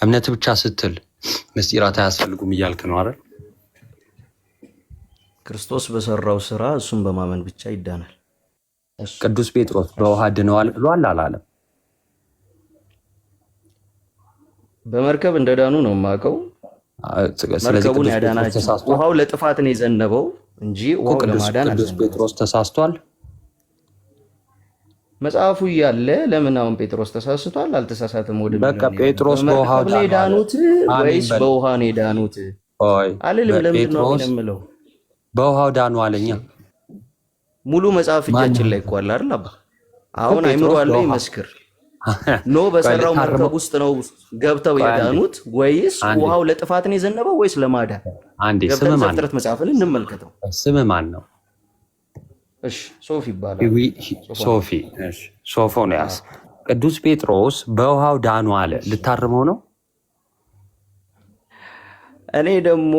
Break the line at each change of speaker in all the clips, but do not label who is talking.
እምነት ብቻ ስትል ምስጢራት አያስፈልጉም እያልክ ነው አይደል?
ክርስቶስ በሰራው ስራ እሱን በማመን ብቻ ይዳናል።
ቅዱስ ጴጥሮስ በውሃ ድነዋል ብሏል አላለም?
በመርከብ እንደዳኑ ነው የማውቀው። መርከቡን ያዳናቸው ውሃው ለጥፋት ነው የዘነበው እንጂ ውሃው ለማዳን
ቅዱስ ጴጥሮስ ተሳስቷል።
መጽሐፉ እያለ ለምን አሁን ጴጥሮስ ተሳስቷል አልተሳሳተም? ወደ
በቃ ጴጥሮስ በውሃው
ዳኑት ወይስ በውሃ ነው የዳኑት አልልም። ለምንድን ነው የምለው?
በውሃው ዳኑ አለኛ።
ሙሉ መጽሐፍ እጃችን ላይ እኮ አለ አይደል? አባ አሁን አይምሮ አለ ይመስክር። ኖ በሰራው መርከብ ውስጥ ነው ገብተው የዳኑት ወይስ ውሃው ለጥፋት ነው የዘነበው ወይስ ለማዳን?
አንዴ ስም ማን ነው?
መጽሐፍን እንመልከተው።
ስም ማን ነው?
እሺ ሶፊ ይባላል።
ሶፊ። እሺ ሶፎንያስ። ቅዱስ ጴጥሮስ በውሃው ዳኑ አለ። ልታርመው ነው?
እኔ ደግሞ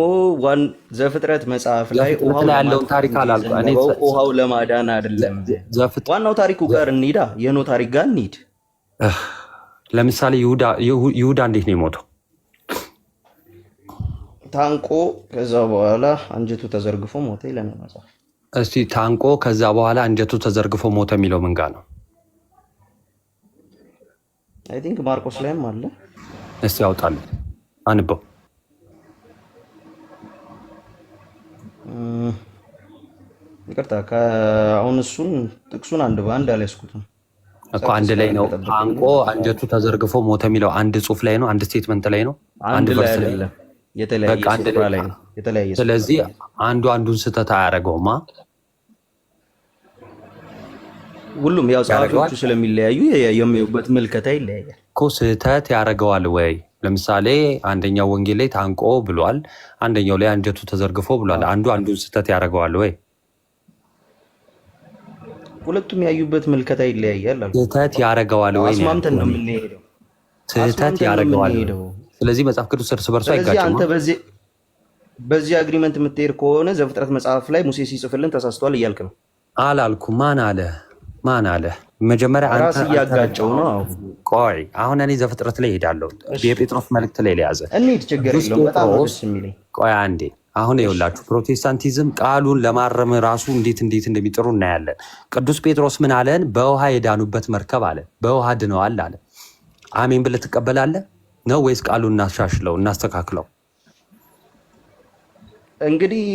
ዘፍጥረት መጽሐፍ ላይ
ያለውን ታሪክ አላልኩም። እኔ
ውሃው ለማዳን አይደለም። ዋናው ታሪኩ ጋር እንሂዳ። የኖህ ታሪክ ጋር እንሂድ።
ለምሳሌ ይሁዳ እንዴት ነው የሞተው?
ታንቆ ከዛ በኋላ አንጀቱ ተዘርግፎ ሞተ ይለናል መጽሐፍ።
እስቲ ታንቆ ከዛ በኋላ አንጀቱ ተዘርግፎ ሞተ የሚለው ምን ጋር ነው?
አይ ቲንክ ማርቆስ ላይም አለ።
እስቲ ያውጣልን አንበው።
ይቅርታ አሁን እሱን ጥቅሱን አንድ በአንድ አልያዝኩትም
እኮ። አንድ ላይ ነው ታንቆ አንጀቱ ተዘርግፎ ሞተ የሚለው አንድ ጽሑፍ ላይ ነው፣ አንድ ስቴትመንት ላይ ነው፣ አንድ ቨርስ ላይ ነው።
የተለያየ።
ስለዚህ አንዱ አንዱን ስህተት አያደርገውማ።
ሁሉም ያው ጸሐፊዎቹ ስለሚለያዩ የሚዩበት ምልከታ ይለያያል
እኮ። ስህተት ያደርገዋል ወይ? ለምሳሌ አንደኛው ወንጌል ላይ ታንቆ ብሏል፣ አንደኛው ላይ አንጀቱ ተዘርግፎ ብሏል። አንዱ አንዱን ስህተት ያደርገዋል ወይ?
ሁለቱም ያዩበት ምልከታ ይለያያል።
ስህተት ያደርገዋል ወይ?
አስማምተን ነው የምንሄደው።
ስህተት ያደርገዋል። ስለዚህ መጽሐፍ ቅዱስ እርስ በርሱ አይጋጭም።
አንተ በዚህ አግሪመንት የምትሄድ ከሆነ ዘፍጥረት መጽሐፍ ላይ ሙሴ ሲጽፍልን ተሳስቷል እያልክ ነው።
አላልኩም። ማን አለ? መጀመሪያ
ራስ እያጋጨው ነው።
ቆይ አሁን እኔ ዘፍጥረት ላይ እሄዳለሁ። የጴጥሮስ መልእክት ላይ ሊያዘ
እንሂድ፣ ችግር የለውም። በጣም ደስ የሚለኝ
ቆይ አንዴ። አሁን ይኸውላችሁ ፕሮቴስታንቲዝም ቃሉን ለማረም ራሱ እንዴት እንደሚጥሩ እናያለን። ቅዱስ ጴጥሮስ ምን አለን? በውሃ የዳኑበት መርከብ አለ። በውሃ ድነዋል አለ። አሜን ብለህ ትቀበላለህ ነው ወይስ ቃሉን እናሻሽለው እናስተካክለው?
እንግዲህ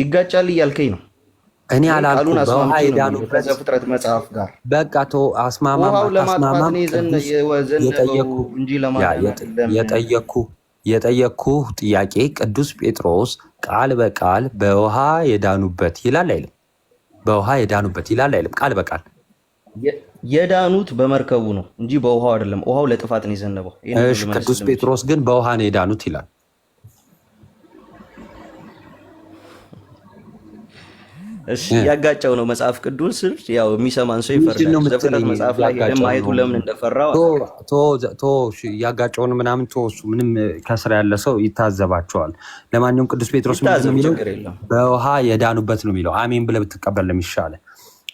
ይጋጫል እያልከኝ ነው።
እኔ አላልኩም። በውሃ የዳኑበት
ዘፍጥረት መጽሐፍ ጋር
በቃ ቶ አስማማም የጠየኩ ጥያቄ ቅዱስ ጴጥሮስ ቃል በቃል በውሃ የዳኑበት ይላል አይልም? በውሃ የዳኑበት ይላል አይልም? ቃል በቃል
የዳኑት በመርከቡ ነው እንጂ በውሃው አይደለም። ውሃው ለጥፋት ነው የዘነበው።
እሺ ቅዱስ ጴጥሮስ ግን በውሃ ነው የዳኑት ይላል።
እሺ ያጋጨው ነው መጽሐፍ ቅዱስ። ያው የሚሰማን ሰው ይፈርዳል። ዘፍጥረት መጽሐፍ ላይ ሄደን ማየቱ ለምን እንደፈራው
ያጋጨውን ምናምን ተወሱ። ምንም ከስራ ያለ ሰው ይታዘባቸዋል። ለማንኛውም ቅዱስ ጴጥሮስ ምንድን ነው የሚለው? በውሃ የዳኑበት ነው የሚለው። አሜን ብለህ ብትቀበል ለሚሻለ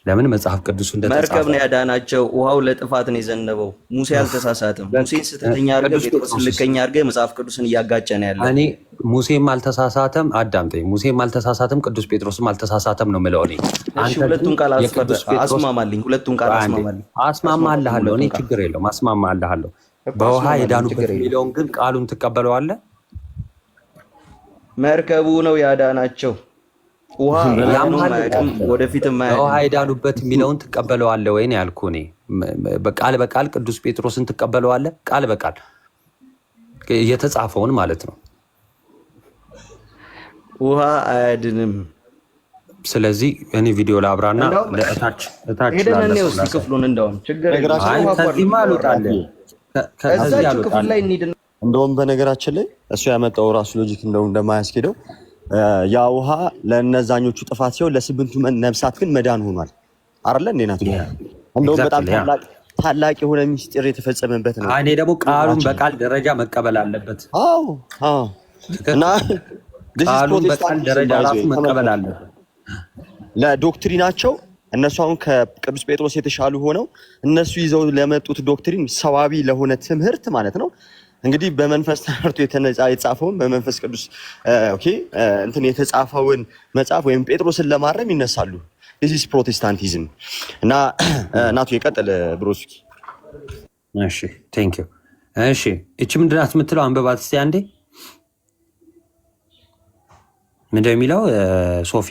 ለምን መጽሐፍ ቅዱስ እንደተጻፈ
መርከብ ነው ያዳናቸው። ውሃው ለጥፋት ነው የዘነበው። ሙሴ አልተሳሳተም። ሙሴን ስተተኛ አድርገህ ጴጥሮስን ልከኛ አድርገህ መጽሐፍ ቅዱስን እያጋጨ ነው ያለው።
እኔ ሙሴም አልተሳሳተም፣ አዳምጠኝ። ሙሴም አልተሳሳተም፣ ቅዱስ ጴጥሮስም አልተሳሳተም ነው የምለው። እኔ
ሁለቱን ቃል አስማማልኝ። ሁለቱን ቃል አስማማልኝ።
አስማማልሃለሁ። እኔ ችግር የለውም አስማማልሃለሁ። በውሃ የዳኑበት የሚለውን ግን ቃሉን ትቀበለዋለህ?
መርከቡ ነው ያዳናቸው። ውሃ
የዳኑበት የሚለውን ትቀበለዋለህ ወይ ነው ያልኩህ። እኔ በቃል በቃል ቅዱስ ጴጥሮስን ትቀበለዋለህ? ቃል በቃል የተጻፈውን ማለት ነው።
ውሃ አያድንም።
ስለዚህ እኔ ቪዲዮ ላብራና ለእታች
ክፍሉን እንደውም
እንደውም በነገራችን ላይ እሱ ያመጣው ራሱ ሎጂክ እንደውም እንደማያስኬደው ያ ውሃ ለነዛኞቹ ጥፋት ሲሆን ለስምንቱ ነፍሳት ግን መዳን ሆኗል አይደለ? እንዴ ናት። እንደውም በጣም ታላቅ የሆነ ምስጢር የተፈጸመበት ነው።
እኔ ደግሞ ቃሉን በቃል ደረጃ መቀበል አለበት።
አዎ እና
ቃሉን በቃል ደረጃ ራሱ መቀበል አለበት።
ለዶክትሪናቸው እነሱ አሁን ከቅዱስ ጴጥሮስ የተሻሉ ሆነው እነሱ ይዘው ለመጡት ዶክትሪን ሰዋቢ ለሆነ ትምህርት ማለት ነው እንግዲህ በመንፈስ ተመርቶ የተጻፈውን በመንፈስ ቅዱስ እንትን የተጻፈውን መጽሐፍ ወይም ጴጥሮስን ለማረም ይነሳሉ። this is ፕሮቴስታንቲዝም እና ናቱ የቀጠለ ብሮስኪ።
እሺ ቴንክ ዩ። እሺ እቺ ምንድን ናት የምትለው? አንበባት እስቲ አንዴ። ምንድን ነው የሚለው? ሶፊ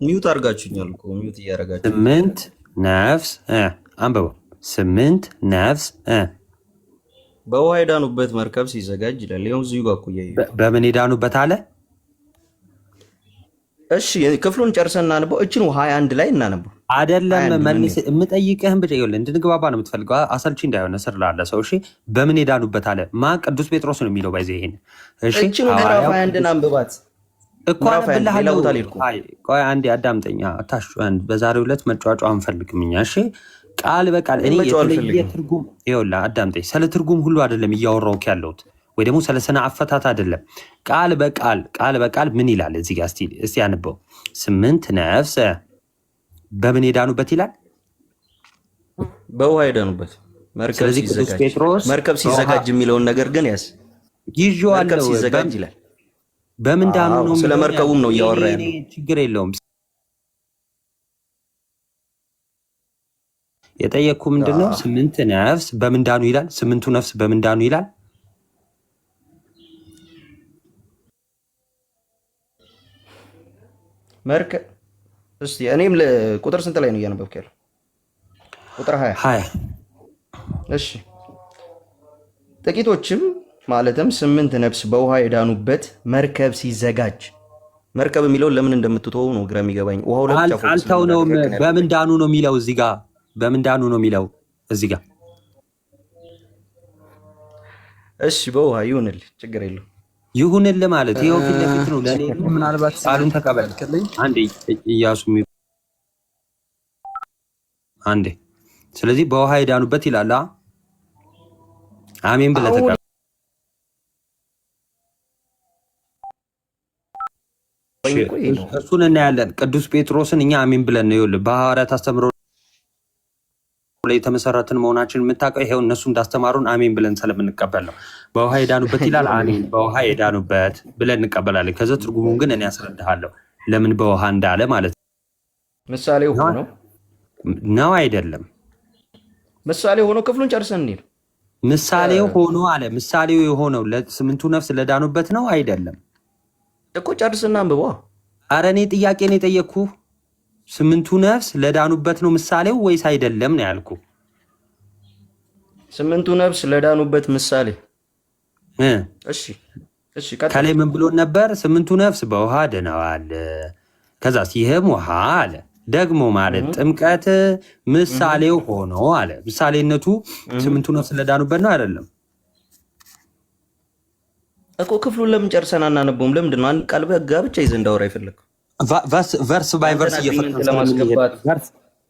ሚዩት አድርጋችሁኛል እኮ ሚዩት እያደረጋችሁ።
8 ነፍስ አንበባው 8 ነፍስ
በውሃ የዳኑበት መርከብ ሲዘጋጅ ይላል። ይኸው እዚሁ ጋር እኮ
በምን የዳኑበት አለ?
እሺ ክፍሉን ጨርሰን እናነበው። እችን 21 ላይ እናነበው።
አይደለም መልስ የምጠይቅህን ብቻ ይኸውልህ፣ እንድንግባባ ነው የምትፈልገው። አሰልቺ እንዳይሆነ ስር ላለ ሰው። እሺ በምን የዳኑበት አለ? ቅዱስ ጴጥሮስ ነው የሚለው ባይዘ ይሄን። እሺ
እችን ምዕራፍ 21 አንብባት
እኮ አንብልሃለሁ። ቆይ አንዴ አዳምጠኛ። አታሽ በዛሬው ዕለት መጫወጫ አንፈልግም እኛ። እሺ ቃል በቃል እኔ የተለየ ትርጉም ይኸውልህ፣ አዳምጠኝ። ስለ ትርጉም ሁሉ አይደለም እያወራሁት ያለሁት ወይ ደግሞ ስለ ስነ አፈታት አይደለም። ቃል በቃል ምን ይላል እዚህ ጋር? እስቲ አንበው። 8 ነፍስ በምን የዳኑበት ይላል?
በውሃ የዳኑበት መርከብ ሲዘጋጅ የሚለውን ነገር ግን ያስ
ይዤዋለሁ።
ሲዘጋጅ ይላል።
በምን ዳኑ ነው?
ስለ መርከቡም ነው እያወራ ያለው።
ችግር የለውም። የጠየቅኩ ምንድነው? 8 ነፍስ በምን ዳኑ ይላል? 8ቱ ነፍስ በምን ዳኑ ይላል?
መርከብ እስቲ እኔም ቁጥር ስንት ላይ ነው እያነበብክ ያለው? ቁጥር 20 እሺ። ጥቂቶችም ማለትም 8 ነፍስ በውሃ የዳኑበት መርከብ ሲዘጋጅ። መርከብ የሚለውን ለምን እንደምትተው ነው ግራ የሚገባኝ። ውሃው ለብቻ
አልተው ነው። በምን ዳኑ ነው የሚለው እዚህ ጋር? በምን ዳኑ ነው የሚለው እዚህ ጋር?
እሺ በውሃ ይሁንልህ፣ ችግር የለው
ይሁንልህ ማለት ይኸው ፊት ለፊት ነው። ለኔ ምናልባት ቃሉን ተቀበል አንዴ ኢያሱ አንዴ። ስለዚህ በውሃ የዳኑበት ይላል። አሜን ብለህ ተቀበል። እሱን እናያለን። ቅዱስ ጴጥሮስን እኛ አሜን ብለን ነው ይኸውልህ በሐዋርያት አስተምሮ ላይ የተመሰረትን መሆናችን የምታውቀው ይሄው እነሱ እንዳስተማሩን አሜን ብለን ስለምንቀበል ነው። በውሃ የዳኑበት ይላል። አሜን በውሃ የዳኑበት ብለን እንቀበላለን። ከዛ ትርጉሙን ግን እኔ ያስረዳሃለሁ ለምን በውሃ እንዳለ ማለት ነው።
ምሳሌ ሆኖ
ነው አይደለም?
ምሳሌ ሆኖ ክፍሉን ጨርሰን እንሂድ።
ምሳሌው ሆኖ አለ። ምሳሌው የሆነው ለ8ቱ ነፍስ ለዳኑበት ነው አይደለም
እኮ? ጨርስና አንብቧ።
ኧረ እኔ ጥያቄ ነው የጠየቅኩህ። 8ቱ ነፍስ ለዳኑበት ነው ምሳሌው ወይስ አይደለም ነው ያልኩ?
8ቱ ነፍስ ለዳኑበት ምሳሌ። እሺ
ከላይ ምን ብሎ ነበር? 8ቱ ነፍስ በውሃ ድነዋል። ከዛስ ይህም ውሃ አለ ደግሞ ማለት ጥምቀት ምሳሌው ሆኖ አለ። ምሳሌነቱ 8ቱ ነፍስ ለዳኑበት ነው አይደለም
እኮ? ክፍሉን ለምን ጨርሰን አናነበውም? ለምንድን ነው አንድ ቃል ብቻ ይዘህ እንዳወራ አይፈለግም?
ቨርስ ባይ ቨርስ እየፈተንኩ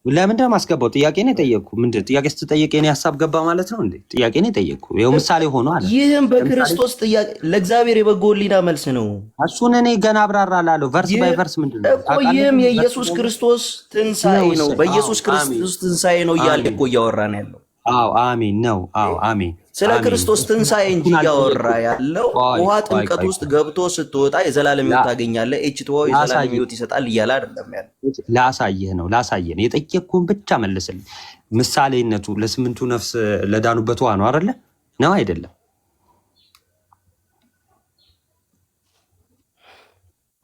ለምንድን ነው የማስገባው? ጥያቄ ነው የጠየቅኩ። ምንድን ጥያቄ ስትጠየቅ የኔ ሀሳብ ገባ ማለት ነው እንዴ? ጥያቄ ነው የጠየቅኩ። ይኸው ምሳሌ ሆኖ አለ።
ይህም በክርስቶስ ጥያቄ ለእግዚአብሔር የበጎ ሕሊና መልስ ነው።
እሱን እኔ ገና አብራራላለሁ። ቨርስ ባይ ቨርስ ምንድን ነው
እኮ? ይህም የኢየሱስ ክርስቶስ ትንሣኤ ነው። በኢየሱስ ክርስቶስ ትንሣኤ ነው እያለ እኮ እያወራን ያለው።
አዎ አሜን ነው። አዎ አሜን።
ስለ ክርስቶስ ትንሣኤ እንጂ እያወራ ያለው ውሃ ጥምቀት ውስጥ ገብቶ ስትወጣ የዘላለም ሕይወት ታገኛለህ፣ ኤችቲኦ የዘላለም ሕይወት ይሰጣል እያለ አይደለም ያለው።
ላሳየህ ነው የጠየቅኩህን ብቻ መልስልኝ። ምሳሌነቱ ለ8ቱ ነፍስ ለዳኑበት ውሃ ነው አይደለ? ነው አይደለም?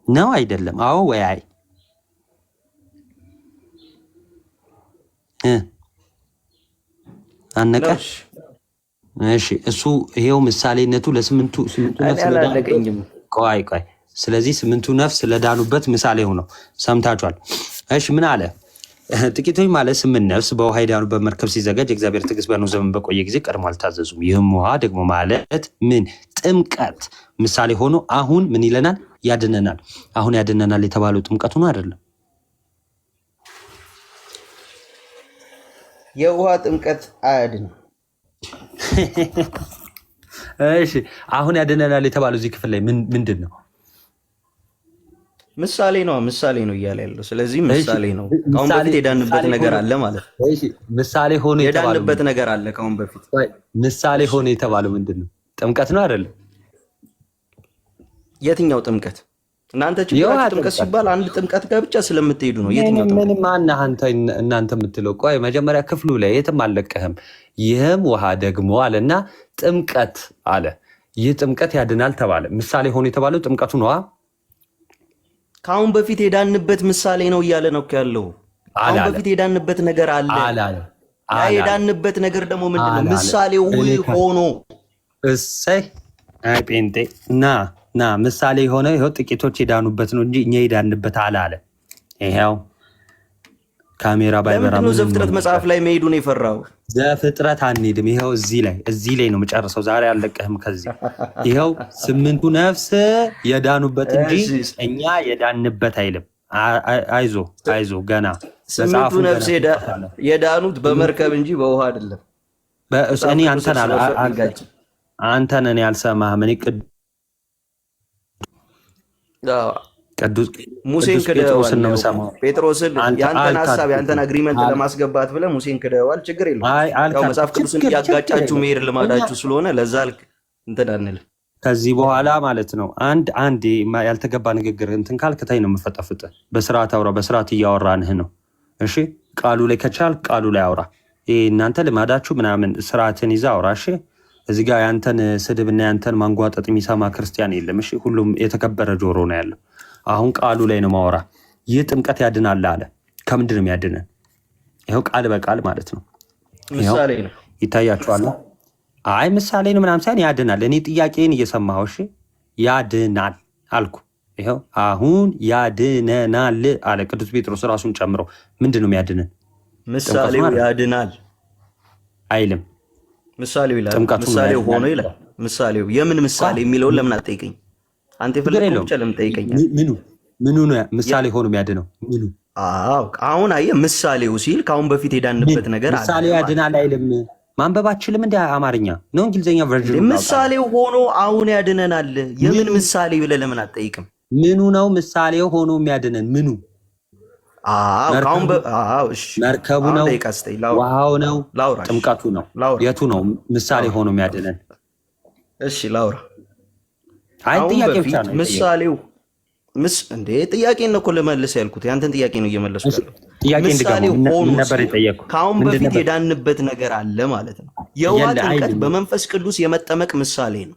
ነው አይደለም? አዎ ወይ አይ? አነቀሽ? እሺ እሱ ይሄው ምሳሌነቱ ለ8ቱ ነፍስ
አላለቀኝም።
ቆይ ስለዚህ 8ቱ ነፍስ ለዳኑበት ምሳሌ ሆኖ ሰምታችኋል። እሺ ምን አለ? ጥቂቶች ማለት 8 ነፍስ በውሃ የዳኑበት መርከብ ሲዘጋጅ እግዚአብሔር ትዕግስት በኖህ ዘመን በቆየ ጊዜ ቀድሞ አልታዘዙም። ይህም ውሃ ደግሞ ማለት ምን? ጥምቀት ምሳሌ ሆኖ አሁን ምን ይለናል? ያድነናል። አሁን ያድነናል የተባለው ጥምቀቱ ነው አይደለም?
የውሃ ጥምቀት አያድንም።
እሺ አሁን ያድነናል የተባለው እዚህ ክፍል ላይ ምንድን ነው?
ምሳሌ ነው እያለ ያለው። ስለዚህ ምሳሌ ነው። ከአሁን በፊት የዳንበት ነገር አለ ማለት ነው።
ምሳሌ ሆኖ
የዳንበት ነገር አለ ከአሁን በፊት።
ምሳሌ ሆኖ የተባለው ምንድን ነው? ጥምቀት ነው አይደለም?
የትኛው ጥምቀት? እናንተ ችግራችሁ ጥምቀት ሲባል አንድ ጥምቀት ጋር ብቻ ስለምትሄዱ ነው። የትኛው ጥምቀት?
ምንም እናንተ የምትለው ቆይ መጀመሪያ ክፍሉ ላይ የትም አልለቀህም። ይህም ውሃ ደግሞ አለና ጥምቀት አለ። ይህ ጥምቀት ያድናል ተባለ። ምሳሌ ሆኖ የተባለው ጥምቀቱ ነዋ።
ከአሁን በፊት የዳንበት ምሳሌ ነው እያለ ነው ያለው። ከአሁን በፊት የዳንበት ነገር አለ። ያ የዳንበት ነገር ደግሞ ምንድን ነው? ምሳሌው ሆኖ
እሰይ ጴንጤ ና ምሳሌ የሆነ ይኸው ጥቂቶች የዳኑበት ነው እንጂ እኛ የዳንበት አለ። ይኸው ካሜራ ባይበራ
ነው። ዘፍጥረት መጽሐፍ ላይ መሄዱን የፈራው
ዘፍጥረት አንሄድም። ይኸው እዚህ ላይ ነው የምጨርሰው። ዛሬ አልለቀህም ከዚህ። ይኸው 8ቱ ነፍስ የዳኑበት እንጂ እኛ የዳንበት አይልም። አይዞ ገና
8ቱ ነፍስ የዳኑት በመርከብ እንጂ በውሃ አይደለም።
እኔ አንተን እኔ አልሰማህም። እኔ ቅዱስ
ሙሴን ክደዋል። ጴጥሮስን ያንተን ሀሳብ ያንተን አግሪመንት ለማስገባት ብለህ ሙሴን ክደዋል። ችግር የለውም። መጽሐፍ ቅዱስን እያጋጫችሁ መሄድ ልማዳችሁ ስለሆነ ለዛ እንትን አንልም።
ከዚህ በኋላ ማለት ነው አንድ ያልተገባ ንግግር እንትን ካልክ ታይ ነው የምፈጠፍጥህ። በስርዓት አውራ። በስርዓት እያወራንህ ነው። እሺ ቃሉ ላይ ከቻልክ ቃሉ ላይ አውራ። ይሄ እናንተ ልማዳችሁ ምናምን ስርዓትን ይዛ አውራ። እሺ እዚህ ጋር ያንተን ስድብና ያንተን ማንጓጠጥ የሚሰማ ክርስቲያን የለም። እሺ ሁሉም የተከበረ ጆሮ ነው ያለው። አሁን ቃሉ ላይ ነው ማወራ። ይህ ጥምቀት ያድናል አለ። ከምንድን ነው የሚያድነን? ይኸው ቃል በቃል ማለት ነው።
ምሳሌ ነው።
ይታያችኋል። አይ ምሳሌ ነው ምናምን ሳይሆን ያድናል። እኔ ጥያቄን እየሰማሁ እሺ፣ ያድናል አልኩ። ይኸው አሁን ያድነናል አለ ቅዱስ ጴጥሮስ ራሱን ጨምሮ። ምንድን ነው የሚያድነን?
ምሳሌው ያድናል አይልም። ምሳሌው ይላል። ምሳሌው ሆኖ ይላል። ምሳሌው የምን ምሳሌ የሚለውን ለምን አትጠይቀኝ? አንተ የፈለግከው ብቻ ለምን ትጠይቀኛለህ?
ምኑ ነው ምሳሌ ሆኖ የሚያድነው? ምኑ?
አዎ አሁን አየህ፣ ምሳሌው ሲል ከአሁን በፊት የዳንበት ነገር አለ።
ምሳሌው ያድናል አይልም። ማንበብ አትችልም እንደ አማርኛ ነው እንግሊዝኛ ቨርዥን።
ምሳሌው ሆኖ አሁን ያድነናል። የምን ምሳሌ ብለህ ለምን አትጠይቅም?
ምኑ ነው ምሳሌው ሆኖ የሚያድነን? ምኑ? መርከቡ ነው? ውሃው ነው? ጥምቀቱ ነው? የቱ ነው ምሳሌ ሆኖ የሚያድነን?
እሺ ላውራ።
አይ ጥያቄ ብቻ ነው
ምሳሌው። እንዴ ጥያቄን ነው እኮ ልመልስ ያልኩት። ያንተን ጥያቄ ነው እየመለስኩ ያለው።
ምሳሌው ሆኖ ነበር የጠየቅኩት።
ከአሁን በፊት የዳንበት ነገር አለ ማለት ነው። የውሃ ጥምቀት በመንፈስ ቅዱስ የመጠመቅ ምሳሌ ነው።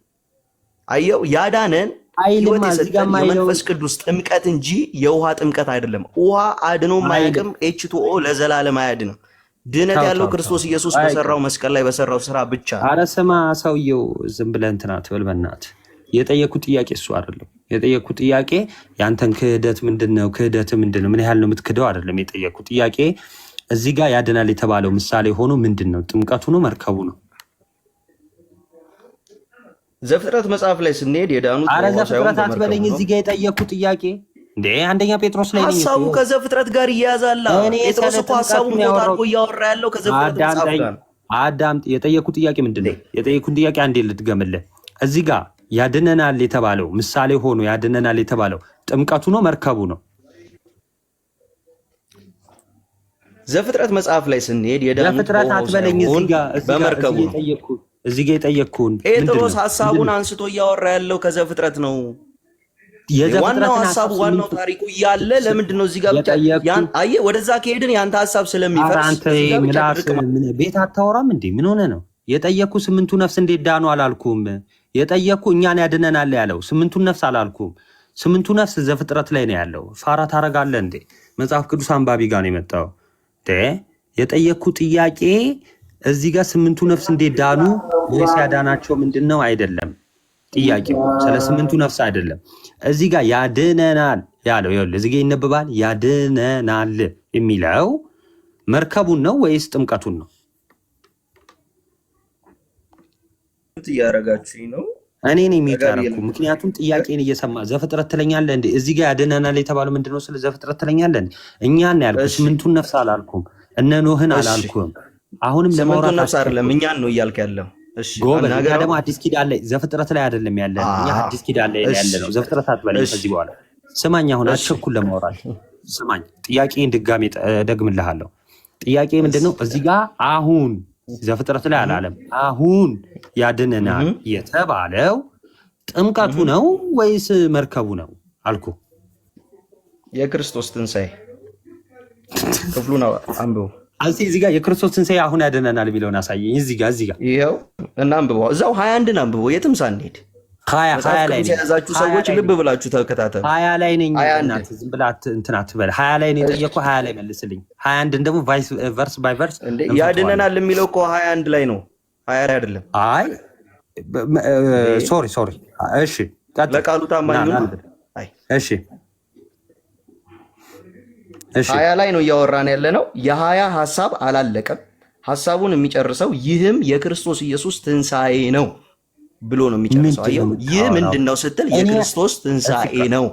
አየው፣ ያዳነን ህይወት የሰጠን የመንፈስ ቅዱስ ጥምቀት እንጂ የውሃ ጥምቀት አይደለም። ውሃ አድኖ ማያቅም። ኤችቱኦ ለዘላለም አያድንም። ድነት ያለው ክርስቶስ ኢየሱስ በሰራው መስቀል ላይ በሰራው ስራ ብቻ።
ኧረ ስማ ሰውየው፣ ዝም ብለህ እንትን አትበል በእናትህ። የጠየኩት ጥያቄ እሱ አይደለም። የጠየኩት ጥያቄ ያንተን ክህደት ምንድነው? ክህደት ምንድነው? ምን ያህል ነው የምትክደው? አይደለም የጠየኩት ጥያቄ። እዚህ ጋር ያድናል የተባለው ምሳሌ ሆኖ ምንድነው? ጥምቀቱ ነው? መርከቡ ነው?
ዘፍጥረት መጽሐፍ ላይ ስንሄድ የዳኑት
ኧረ ዘፍጥረት አትበለኝ። እዚህ ጋር የጠየኩት ጥያቄ እንዴ አንደኛ ጴጥሮስ ላይ ነኝ።
ሐሳቡ ከዘፍጥረት ጋር ይያዛል። ጴጥሮስ እኮ ሐሳቡን ቆጣርቆ እያወራ ያለው ከዘፍጥረት መጽሐፍ ጋር።
አዳምጥ። የጠየኩት ጥያቄ ምንድነው? የጠየኩት ጥያቄ አንዴ ልድገምልህ። እዚህ ጋር ያድነናል የተባለው ምሳሌ ሆኖ ያድነናል የተባለው ጥምቀቱ ነው? መርከቡ ነው?
ዘፍጥረት መጽሐፍ ላይ ስንሄድ የዳኑት
ዘፍጥረት አትበለኝ።
በመርከቡ
እዚህ ጋር የጠየቅኩህን
ጴጥሮስ ሐሳቡን አንስቶ እያወራ ያለው ከዘፍጥረት ነው። ዋናው ሐሳቡ ዋናው ታሪኩ እያለ ለምንድን ነው እዚህ ጋር ብቻ አየህ፣ ወደዛ ከሄድን ያንተ ሐሳብ ስለሚፈርስ
አንተ ቤት አታወራም እንዴ? ምን ሆነ ነው? የጠየቅኩ 8ቱ ነፍስ እንዴት ዳኑ አላልኩም? የጠየቅኩ እኛን ያድነናል ያለው 8ቱን ነፍስ አላልኩም? 8ቱ ነፍስ ዘፍጥረት ላይ ነው ያለው። ፋራ ታረጋለህ እንዴ? መጽሐፍ ቅዱስ አንባቢ ጋር ነው የመጣው። የጠየቅኩ ጥያቄ እዚህ ጋር 8ቱ ነፍስ እንዴት ዳኑ ወይስ ያዳናቸው ምንድን ነው? አይደለም ጥያቄው ስለ 8ቱ ነፍስ አይደለም። እዚህ ጋር ያድነናል ያለው ይኸውልህ፣ እዚህ ጋር ይነበባል። ያድነናል የሚለው መርከቡን ነው ወይስ ጥምቀቱን ነው?
እያረጋችሁኝ ነው።
እኔ ነኝ የሚታረኩ። ምክንያቱም ጥያቄን እየሰማ ዘፍጥረት ትለኛለህ እንዴ? እዚህ ጋር ያድነናል የተባለው ምንድን ነው? ስለ ዘፍጥረት ትለኛለህ እንዴ? እኛን ያልኩት 8ቱን ነፍስ አላልኩም፣ እነ ኖህን አላልኩም። አሁንም ለማውራት
ነፍስ አይደለም እኛን ነው እያልክ ያለው። እሺ
ጎበዝ። እኛ ደግሞ አዲስ ኪዳን ላይ ዘፍጥረት ላይ አይደለም ያለ፣ እኛ አዲስ ኪዳን ላይ ያለ ነው። ዘፍጥረት አትበለኝ ከዚህ በኋላ ስማኝ፣ አሁን አትቸኩል ለማውራት ስማኝ። ጥያቄን ድጋሜ ደግምልሃለሁ። ጥያቄ ምንድነው? እዚህ ጋር አሁን ዘፍጥረት ላይ አላለም። አሁን ያድነናል የተባለው ጥምቀቱ ነው ወይስ መርከቡ ነው አልኩ።
የክርስቶስ ትንሣኤ ክፍሉን አንብበው።
እዚህ ጋር የክርስቶስ ትንሣኤ አሁን ያድነናል የሚለውን አሳየኝ። እዚህ ጋር
ይኸው እና አንብበው፣ እዛው 21ን አንብበው፣ የትም ሳንሄድ
20 ላይ
የያዛችሁ ሰዎች ልብ ብላችሁ ተከታተሉ።
20 ላይ ነኝ። ዝም ብላ እንትን አትበል። 20 ላይ ነው የጠየኩህ፣ 20 ላይ መልስልኝ። 21 ደግሞ ቨርስ ባይ ቨርስ
ያድነናል የሚለው እኮ 21 ላይ ነው፣ 20 ላይ አይደለም።
አይ ሶሪ። እሺ
ለቃሉ ታማኝ ነው።
እሺ
20 ላይ ነው እያወራን ያለ ነው። የ20 ሐሳብ አላለቀም። ሐሳቡን የሚጨርሰው ይህም የክርስቶስ ኢየሱስ ትንሣኤ ነው ብሎ ነው የሚጨርሰው። አየው፣ ይህ ምንድን ነው ስትል የክርስቶስ ትንሣኤ ነው።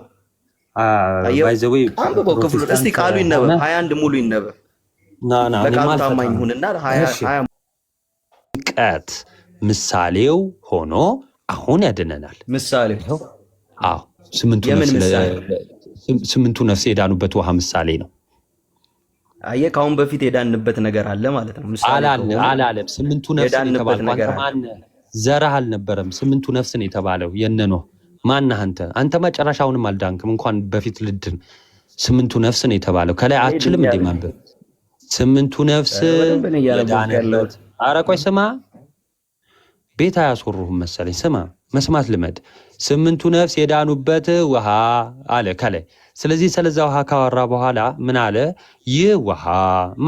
አንብበው ክፍሉ እስቲ፣ ቃሉ ይነበብ፣ 21 ሙሉ ይነበብ። ለቃሉ ታማኝ ሁንና 20
ጥምቀት ምሳሌው ሆኖ አሁን ያድነናል።
ምሳሌው
አዎ፣ ስምንቱ ነፍስ የዳኑበት ውሃ ምሳሌ ነው።
አየህ፣ ከአሁን በፊት የዳንበት ነገር አለ ማለት ነው። ምሳሌ
አላለም። ስምንቱ ነፍስ የተባለው አንተ ማነህ? ዘርህ አልነበረም። ስምንቱ ነፍስን የተባለው የነኖ ማነህ አንተ? አንተ መጨረሻውንም አልዳንክም እንኳን በፊት ልድን። ስምንቱ ነፍስን የተባለው ከላይ አችልም እንዴ ማንበብ? ስምንቱ ነፍስ የዳነበት። ኧረ ቆይ ስማ፣ ቤት አያስወሩህም መሰለኝ። ስማ፣ መስማት ልመድ። ስምንቱ ነፍስ የዳኑበት ውሃ አለ ከላይ። ስለዚህ ስለዛ ውሃ ካወራ በኋላ ምን አለ? ይህ ውሃ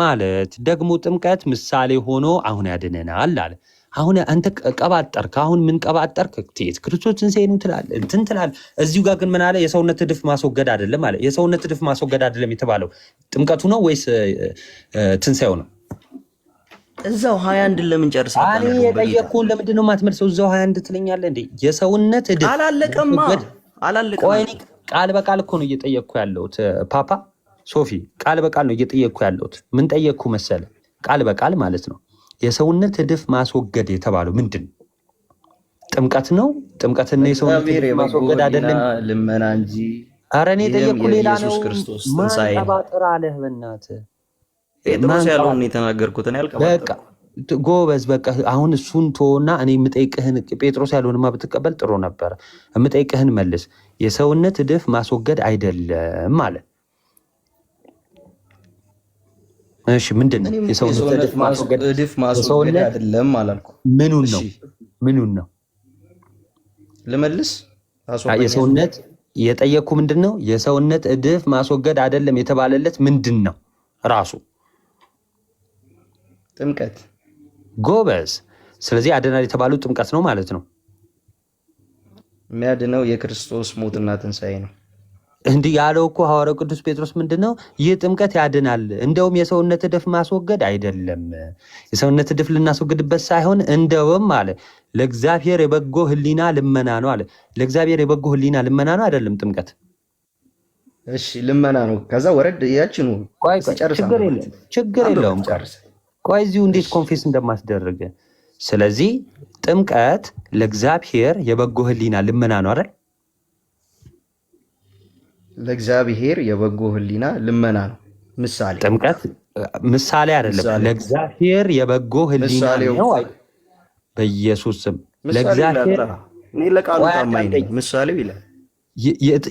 ማለት ደግሞ ጥምቀት ምሳሌ ሆኖ አሁን ያድነናል አለ። አሁን አንተ ቀባጠርክ። አሁን ምን ቀባጠርክ? ክርስቶስ ትንሣኤ ነው ትላለህ፣ እንትን ትላለህ። እዚሁ ጋር ግን ምን አለ? የሰውነት እድፍ ማስወገድ አይደለም አለ። የሰውነት እድፍ ማስወገድ አይደለም የተባለው ጥምቀቱ ነው ወይስ ትንሣኤው ነው?
እዛው 21 ለምን ጨርሰህ?
እኔ የጠየቅኩህን ለምንድን ነው የማትመልሰው? እዛው 21 ትለኛለህ እንዴ? የሰውነት እድፍ
አላለቀማ፣ አላለቀም።
ቆይ እኔ ቃል በቃል እኮ ነው እየጠየቅኩ ያለሁት። ፓፓ ሶፊ፣ ቃል በቃል ነው እየጠየቅኩ ያለሁት። ምን ጠየቅኩ መሰለ? ቃል በቃል ማለት ነው። የሰውነት እድፍ ማስወገድ የተባለው ምንድን ነው? ጥምቀት ነው። ጥምቀትና የሰውነት እድፍ ማስወገድ አይደለም፣
ልመና እንጂ።
ኧረ እኔ የጠየቅኩ ሌላ ነው።
ክርስቶስ
ማን ቀባጥር አለህ? በእናትህ
ጴጥሮስ ያለውን የተናገርኩት እኔ አልቀባጥርም።
በቃ ጎበዝ፣ በቃ አሁን እሱን ተወና እኔ የምጠይቅህን ጴጥሮስ ያለውንማ ብትቀበል ጥሩ ነበር። የምጠይቅህን መልስ። የሰውነት እድፍ ማስወገድ አይደለም ማለት እሺ፣ ምንድን ነው? የሰውነት እድፍ
ማስወገድ አይደለም አላልኩም።
ምኑን ነው
ልመልስ?
የሰውነት የጠየቅኩ ምንድን ነው? የሰውነት እድፍ ማስወገድ አይደለም የተባለለት ምንድን ነው? ራሱ
ጥምቀት።
ጎበዝ። ስለዚህ ያድናል የተባለው ጥምቀት ነው ማለት ነው።
የሚያድነው የክርስቶስ ሞትና ትንሣኤ ነው።
እንዲህ ያለው እኮ ሐዋርያው ቅዱስ ጴጥሮስ ምንድን ነው? ይህ ጥምቀት ያድናል፣ እንደውም የሰውነት እድፍ ማስወገድ አይደለም። የሰውነት እድፍ ልናስወግድበት ሳይሆን እንደውም አለ ለእግዚአብሔር የበጎ ሕሊና ልመና ነው አለ። ለእግዚአብሔር የበጎ ሕሊና ልመና ነው አይደለም ጥምቀት?
እሺ ልመና ነው። ከዛ ወረድ ያችኑ
ችግር የለውም። ቆይ እዚሁ እንዴት ኮንፌስ እንደማስደርግ። ስለዚህ ጥምቀት ለእግዚአብሔር የበጎ ሕሊና ልመና ነው አይደል?
ለእግዚአብሔር የበጎ ሕሊና ልመና ነው። ምሳሌ
ጥምቀት ምሳሌ አይደለም። ለእግዚአብሔር የበጎ ሕሊና ነው። በኢየሱስ ስም ለእግዚአብሔር
እኔ ለቃሉ ታማኝ ነኝ። ምሳሌው ይላል።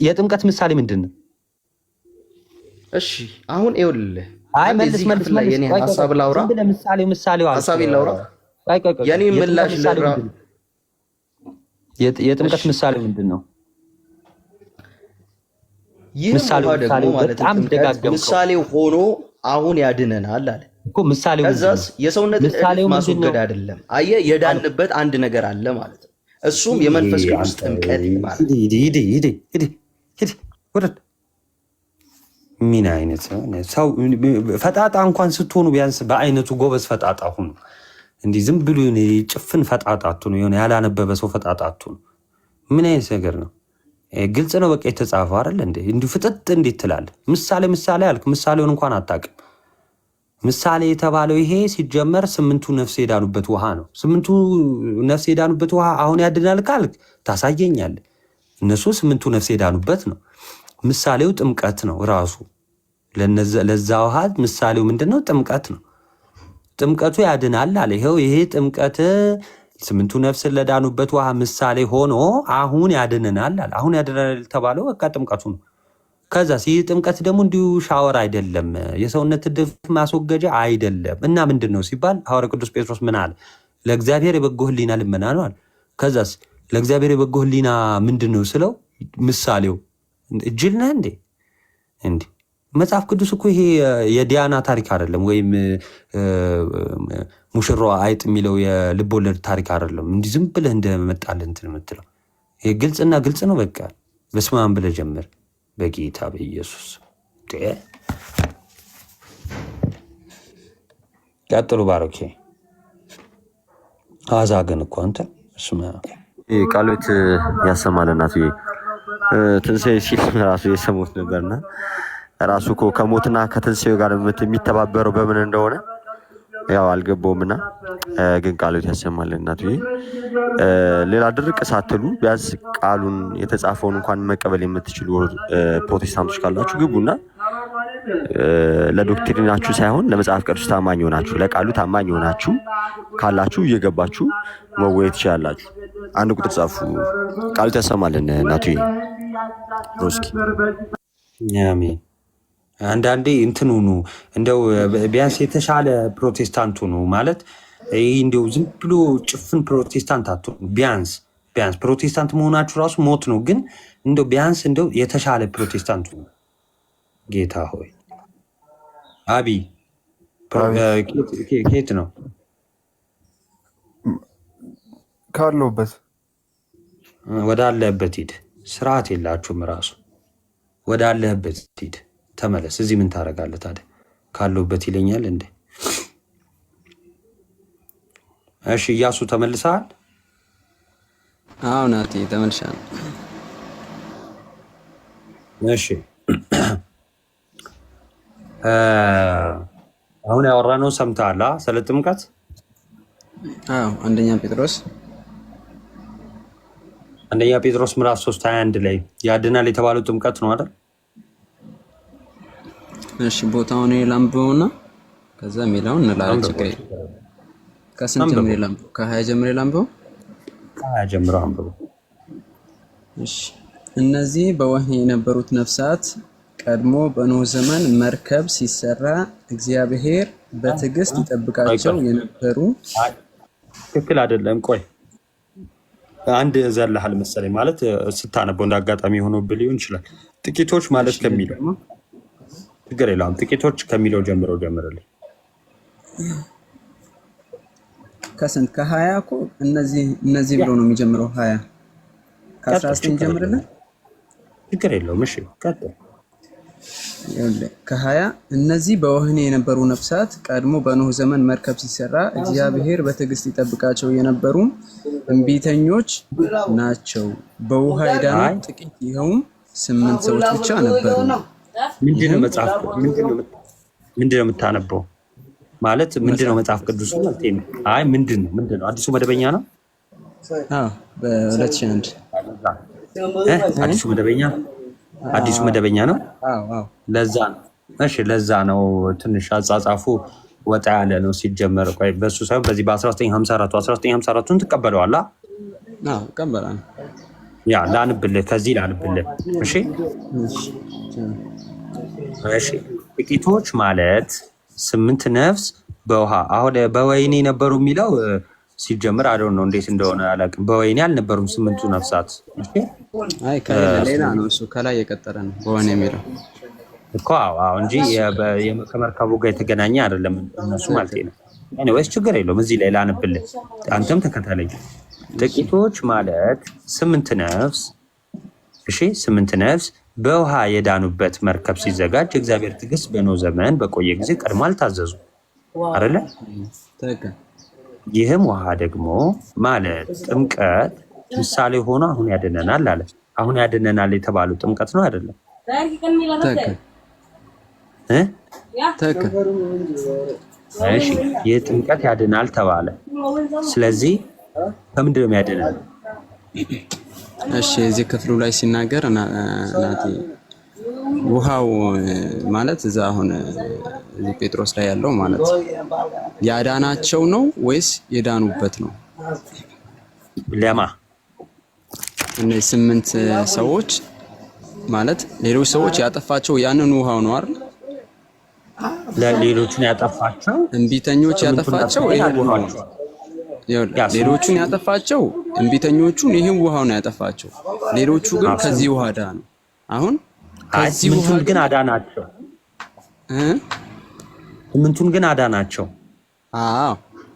የጥምቀት ምሳሌ ምንድን ነው?
እሺ አሁን ይኸውልህ፣
አይ መልስ
የኔ ሐሳብ ላውራ።
ምሳሌው
ሐሳቤን ላውራ። የኔ ምላሽ ለራ
የጥምቀት ምሳሌ ምንድን ነው?
ይህ ደግሞ በጣም ደጋገም ምሳሌው ሆኖ አሁን ያድነናል አለ እኮ። ምሳሌው ከዛስ የሰውነት እድፍ ማስወገድ አይደለም። አየህ፣ የዳንበት አንድ ነገር አለ ማለት ነው። እሱም የመንፈስ ቅዱስ ጥምቀት ይባላል።
ምን አይነት ሰው ፈጣጣ እንኳን ስትሆኑ ቢያንስ በአይነቱ ጎበዝ ፈጣጣ ሁኑ። እንዲህ ዝም ብሎ ጭፍን ፈጣጣ አትሁኑ። የሆነ ያላነበበ ሰው ፈጣጣ አትሁኑ። ምን አይነት ነገር ነው? ግልጽ ነው በቃ የተጻፈው አይደል እንዴ? እንዲሁ ፍጥጥ እንዴት ትላለህ? ምሳሌ አልክ። ምሳሌውን እንኳን አታውቅም። ምሳሌ የተባለው ይሄ ሲጀመር ስምንቱ ነፍስ የዳኑበት ውሃ ነው። ስምንቱ ነፍስ የዳኑበት ውሃ አሁን ያድናል ካልክ ታሳየኛለህ። እነሱ ስምንቱ ነፍስ የዳኑበት ነው። ምሳሌው ጥምቀት ነው ራሱ። ለዛ ውሃ ምሳሌው ምንድነው? ጥምቀት ነው። ጥምቀቱ ያድናል አለ። ይኸው ይሄ ጥምቀት 8 ነፍስን ለዳኑበት ውሃ ምሳሌ ሆኖ አሁን ያድነናል አለ። አሁን ያድነናል የተባለው በቃ ጥምቀቱ ነው። ከዛ ይህ ጥምቀት ደግሞ እንዲሁ ሻወር አይደለም፣ የሰውነት ድፍ ማስወገጃ አይደለም። እና ምንድን ነው ሲባል ሐዋርያው ቅዱስ ጴጥሮስ ምን አለ? ለእግዚአብሔር የበጎ ሕሊና ልመና ነው አለ። ከዛስ ለእግዚአብሔር የበጎ ሕሊና ምንድን ነው ስለው ምሳሌው እጅል ነህ እንዴ? እንዲህ መጽሐፍ ቅዱስ እኮ ይሄ የዲያና ታሪክ አይደለም፣ ወይም ሙሽራዋ አይጥ የሚለው የልቦለድ ታሪክ አይደለም። እንዲህ ዝም ብለህ እንደመጣልህ እንትን የምትለው ይሄ ግልጽና ግልጽ ነው። በቃ በስመ አብ ብለህ ጀምር። በጌታ በኢየሱስ ቀጥሉ። ባሮኬ አዛ ግን እኮ አንተ
ቃሎት ያሰማል። እናቱ ትንሣኤ ሲል ራሱ የሰሙት ነበርና ራሱ እኮ ከሞትና ከትንሣኤው ጋር የሚተባበረው በምን እንደሆነ ያው አልገባውምና ግን ቃሎት ያሰማል። እናቱ ሌላ ድርቅ ሳትሉ ቢያንስ ቃሉን የተጻፈውን እንኳን መቀበል የምትችሉ ፕሮቴስታንቶች ካላችሁ ግቡና ለዶክትሪናችሁ ሳይሆን ለመጽሐፍ ቅዱስ ታማኝ ሆናችሁ ለቃሉ ታማኝ ሆናችሁ ካላችሁ እየገባችሁ መወየት ትችላላችሁ። አንድ ቁጥር ጻፉ። ቃሎት ያሰማልን እናቱ ሮስኪ
አሜን። አንዳንዴ እንትኑ ነው እንደው ቢያንስ የተሻለ ፕሮቴስታንቱ ነው ማለት ይህ እንደው ዝም ብሎ ጭፍን ፕሮቴስታንት አትሆኑ። ቢያንስ ፕሮቴስታንት መሆናችሁ ራሱ ሞት ነው። ግን እንደው ቢያንስ እንደው የተሻለ ፕሮቴስታንቱ ነው። ጌታ ሆይ አቢ ኬት ነው
ካለሁበት
ወዳለህበት ሂድ። ስርዓት የላችሁም ራሱ ወዳለህበት ሂድ ተመለስ። እዚህ ምን ታደርጋለህ ታዲያ? ካለሁበት ይለኛል እንዴ? እሺ እያሱ ተመልሰሃል?
አዎ ናቲ ተመልሻለሁ።
እሺ አሁን ያወራነው ሰምተሃል ስለ ጥምቀት?
አዎ አንደኛ
ጴጥሮስ ምዕራፍ 3:21 ላይ ያድናል የተባለው ጥምቀት ነው አይደል?
እሺ ቦታውን ላምበውና ከዛ ሜላውን እንላለን። ችግር የለም። ከስንት ጀምሬ ላምበው? ከ20 ጀምሬ ላምበው።
ከ20 ጀምሮ አንብበው።
እሺ እነዚህ በወህኒ የነበሩት ነፍሳት ቀድሞ በኖህ ዘመን መርከብ ሲሰራ እግዚአብሔር በትዕግስት ይጠብቃቸው የነበሩ።
ትክክል አይደለም። ቆይ አንድ ዘለሃል መሰለኝ። ማለት ስታነበው እንዳጋጣሚ ሆኖብህ ሊሆን ይችላል። ጥቂቶች ማለት ከሚለው ችግር የለውም። ጥቂቶች ከሚለው ጀምርልኝ።
ከስንት? ከ20 እኮ እነዚህ ብሎ ነው የሚጀምረው። 20 ከ19 ጀምርልን።
ችግር የለውም። እሺ ቀጥል።
ከ20 እነዚህ በወህኒ የነበሩ ነፍሳት ቀድሞ በኖህ ዘመን መርከብ ሲሰራ እግዚአብሔር በትዕግስት ይጠብቃቸው የነበሩ እምቢተኞች ናቸው። በውሃ የዳኑ ጥቂት ይኸውም 8 ሰዎች ብቻ ነበሩ።
ምንድነው መጽሐፍ? ምንድነው የምታነበው? ማለት ምንድነው መጽሐፍ ቅዱስ? አይ ምንድነው? አዲሱ መደበኛ ነው?
አዎ በ2001
አዲሱ መደበኛ ነው።
አዎ
ለዛ ነው። እሺ ለዛ ነው ትንሽ አጻጻፉ ወጣ ያለ ነው ሲጀመር። ቆይ በሱ ሳይሆን በዚህ በ1954ቱን ትቀበለዋለህ?
አዎ እቀበላለሁ።
ያ ላንብልህ፣ ከዚህ ላንብልህ። እሺ ጥቂቶች ማለት 8 ነፍስ በውሃ አሁን በወይኔ ነበሩ የሚለው ሲጀምር አይደል ነው እንዴት እንደሆነ አላውቅም። በወይኔ አልነበሩም 8ቱ ነፍሳት።
አይ ሌላ ነው እሱ ከላይ የቀጠረ ነው በወይኔ የሚለው
እኮ አዎ እንጂ ከመርከቡ ጋር የተገናኘ አይደለም እነሱ ማለት ነው። ኤኒዌይስ ችግር የለውም። እዚህ ላይ ላንብልህ፣ አንተም ተከታተለኝ። ጥቂቶች ማለት 8 ነፍስ። እሺ 8 ነፍስ በውሃ የዳኑበት መርከብ ሲዘጋጅ እግዚአብሔር ትዕግስት በኖህ ዘመን በቆየ ጊዜ ቀድሞ አልታዘዙ አይደለ? ይህም ውሃ ደግሞ ማለት ጥምቀት ምሳሌ ሆኖ አሁን ያድነናል አለ። አሁን ያድነናል የተባለው ጥምቀት ነው አይደለም? እሺ ይህ ጥምቀት ያድናል ተባለ። ስለዚህ ከምንድን ነው የሚያድነን?
እሺ እዚህ ክፍሉ ላይ ሲናገር ናቲ ውሃው ማለት እዛ አሁን ጴጥሮስ ላይ ያለው ማለት ያዳናቸው ነው ወይስ የዳኑበት ነው?
ለማ
እነዚህ 8 ሰዎች ማለት ሌሎች ሰዎች ያጠፋቸው ያንን ውሃው ነው አይደል?
ለሌሎችን ያጠፋቸው
እንቢተኞች ያጠፋቸው ይሄ ውሃው ነው። ሌሎቹን ያጠፋቸው እንቢተኞቹን ይሄን ውሃው ነው ያጠፋቸው። ሌሎቹ ግን ከዚህ ውሃ ዳኑ። አሁን ከዚህ ውሃ
ግን አዳናቸው። ስምንቱን ግን አዳናቸው።
አዎ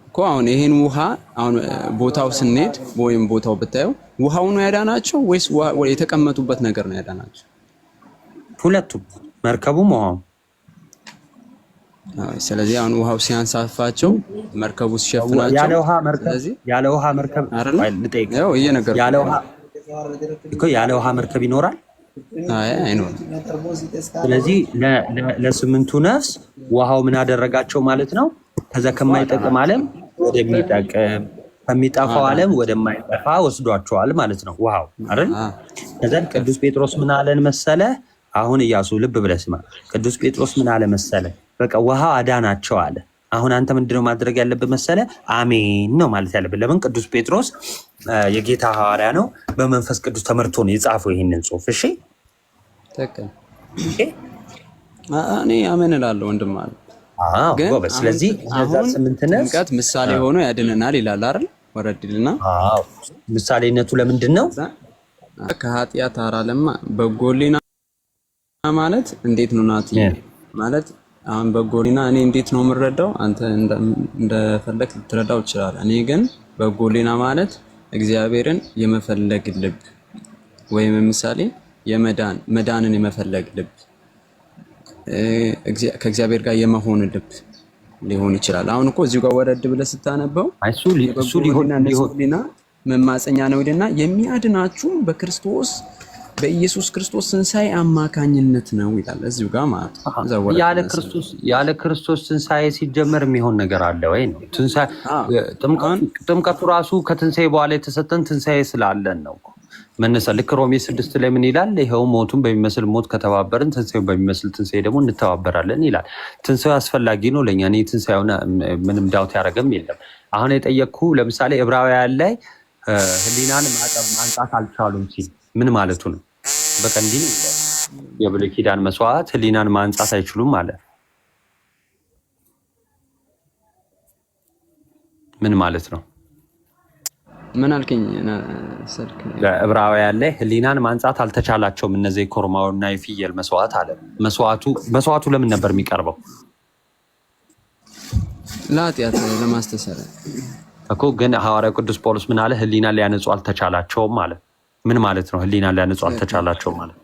እኮ አሁን ይሄን ውሃ አሁን ቦታው ስንሄድ ወይም ቦታው ብታየው ውሃው ነው ያዳናቸው ወይስ የተቀመጡበት ነገር ነው ያዳናቸው?
ሁለቱም፣ መርከቡም ውሃው።
ስለዚህ አሁን ውሃው ሲያንሳፋቸው መርከቡ ሲሸፍናቸው ያለ ውሃ መርከብ
ልጠይቀው ነገር ያለ ውሃ መርከብ ይኖራል?
አይ አይኖርም።
ስለዚህ ለስምንቱ ነፍስ ውሃው ምን አደረጋቸው ማለት ነው? ከዛ ከማይጠቅም ዓለም ወደሚጠቅም ከሚጠፋው ዓለም ወደማይጠፋ ወስዷቸዋል ማለት ነው ውሃው አይደል? ከዛ ቅዱስ ጴጥሮስ ምን አለን መሰለ? አሁን ኢያሱ ልብ ብለህ ስማ። ቅዱስ ጴጥሮስ ምን አለ መሰለ? በቃ ውሃው አዳናቸው አለ። አሁን አንተ ምንድነው ማድረግ ያለብህ መሰለ? አሜን ነው ማለት ያለብህ። ለምን? ቅዱስ ጴጥሮስ የጌታ ሐዋርያ ነው፣ በመንፈስ ቅዱስ ተመርቶ ነው የጻፈው ይሄንን ጽሑፍ። እሺ
ተከም እኔ አሜን እላለሁ ወንድም አለ።
ግን ስለዚህ እነዛ 8 ነፍስ
ጥምቀት ምሳሌ ሆኖ ያድነናል ይላል አይደል? ወረድልና
ምሳሌነቱ ለምንድን ነው?
ከኃጢአት አራለማ በጎሊና ማለት እንዴት ነው ናቲ? ማለት አሁን በጎሊና እኔ እንዴት ነው የምረዳው? አንተ እንደፈለክ ልትረዳው ይችላል። እኔ ግን በጎሊና ማለት እግዚአብሔርን የመፈለግ ልብ ወይም ምሳሌ መዳንን የመፈለግ ልብ፣ ከእግዚአብሔር ጋር የመሆን ልብ ሊሆን ይችላል። አሁን እኮ እዚሁ ጋር ወረድ ብለህ ስታነበው እሱ ሊሆንና መማፀኛ ነው ይልና የሚያድናችሁ በክርስቶስ በኢየሱስ ክርስቶስ ትንሣኤ አማካኝነት ነው ይላል እዚሁ ጋር ማለት ነው።
ያለ ክርስቶስ ትንሣኤ ሲጀመር የሚሆን ነገር አለ ወይ ነው? ጥምቀቱ ራሱ ከትንሣኤ በኋላ የተሰጠን ትንሣኤ ስላለን ነው መነሳ። ልክ ሮሜ 6 ላይ ምን ይላል? ይኸው ሞቱን በሚመስል ሞት ከተባበርን ትንሣኤውን በሚመስል ትንሣኤ ደግሞ እንተባበራለን ይላል። ትንሣኤው አስፈላጊ ነው ለእኛ። እኔ ትንሣኤውን ምንም ዳውት ያደረገም የለም። አሁን የጠየቅኩ ለምሳሌ ዕብራውያን ላይ ሕሊናን ማንጻት አልቻሉም ሲል ምን ማለቱ ነው? በቃ እንዲህ የብሉይ ኪዳን መስዋዕት ሕሊናን ማንጻት አይችሉም ማለት ምን ማለት ነው?
ምን አልከኝ? ሰልክ
ዕብራውያን ላይ ሕሊናን ማንጻት አልተቻላቸውም እነዚህ የኮርማውና የፍየል መስዋዕት አለ። መስዋዕቱ ለምን ነበር የሚቀርበው?
ለኃጢአት ለማስተሰሪያ
እኮ። ግን ሐዋርያው ቅዱስ ጳውሎስ ምን አለ? ሕሊናን ሊያነጹ አልተቻላቸውም ማለት ምን ማለት ነው? ሕሊናን ሊያነጹ አልተቻላቸውም ማለት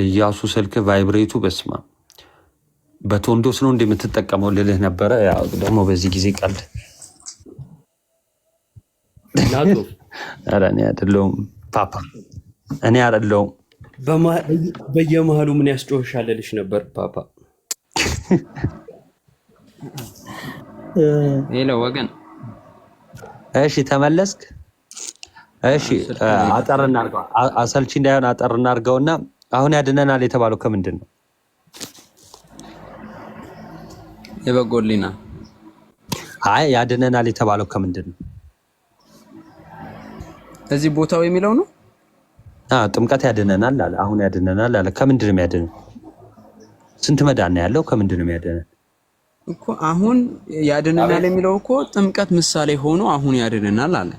ኢያሱ ስልክ ቫይብሬቱ በስማ በቶንዶስ ነው እንደምትጠቀመው ልልህ ነበረ። ያው ደግሞ በዚህ ጊዜ ቀልድ ኧረ እኔ አይደለሁም ፓፓ፣ እኔ አይደለሁም።
በየመሃሉ ምን ያስጮህሻል ልልሽ ነበር ፓፓ።
ሄሎ ወገን፣
እሺ ተመለስክ? እሺ አጠር እናድርገው፣ አሰልቺ እንዳይሆን አጠር እናድርገውና አሁን ያድነናል የተባለው ከምንድን ነው?
የበጎ ሕሊና።
አይ ያድነናል የተባለው ከምንድን ነው?
እዚህ ቦታው የሚለው ነው።
ጥምቀት ያድነናል አለ። አሁን ያድነናል አለ። ከምንድን ነው የሚያድነን? ስንት መዳን ነው ያለው? ከምንድን ነው የሚያድነን
እኮ? አሁን ያድነናል የሚለው እኮ ጥምቀት ምሳሌ ሆኖ አሁን ያድነናል አለ።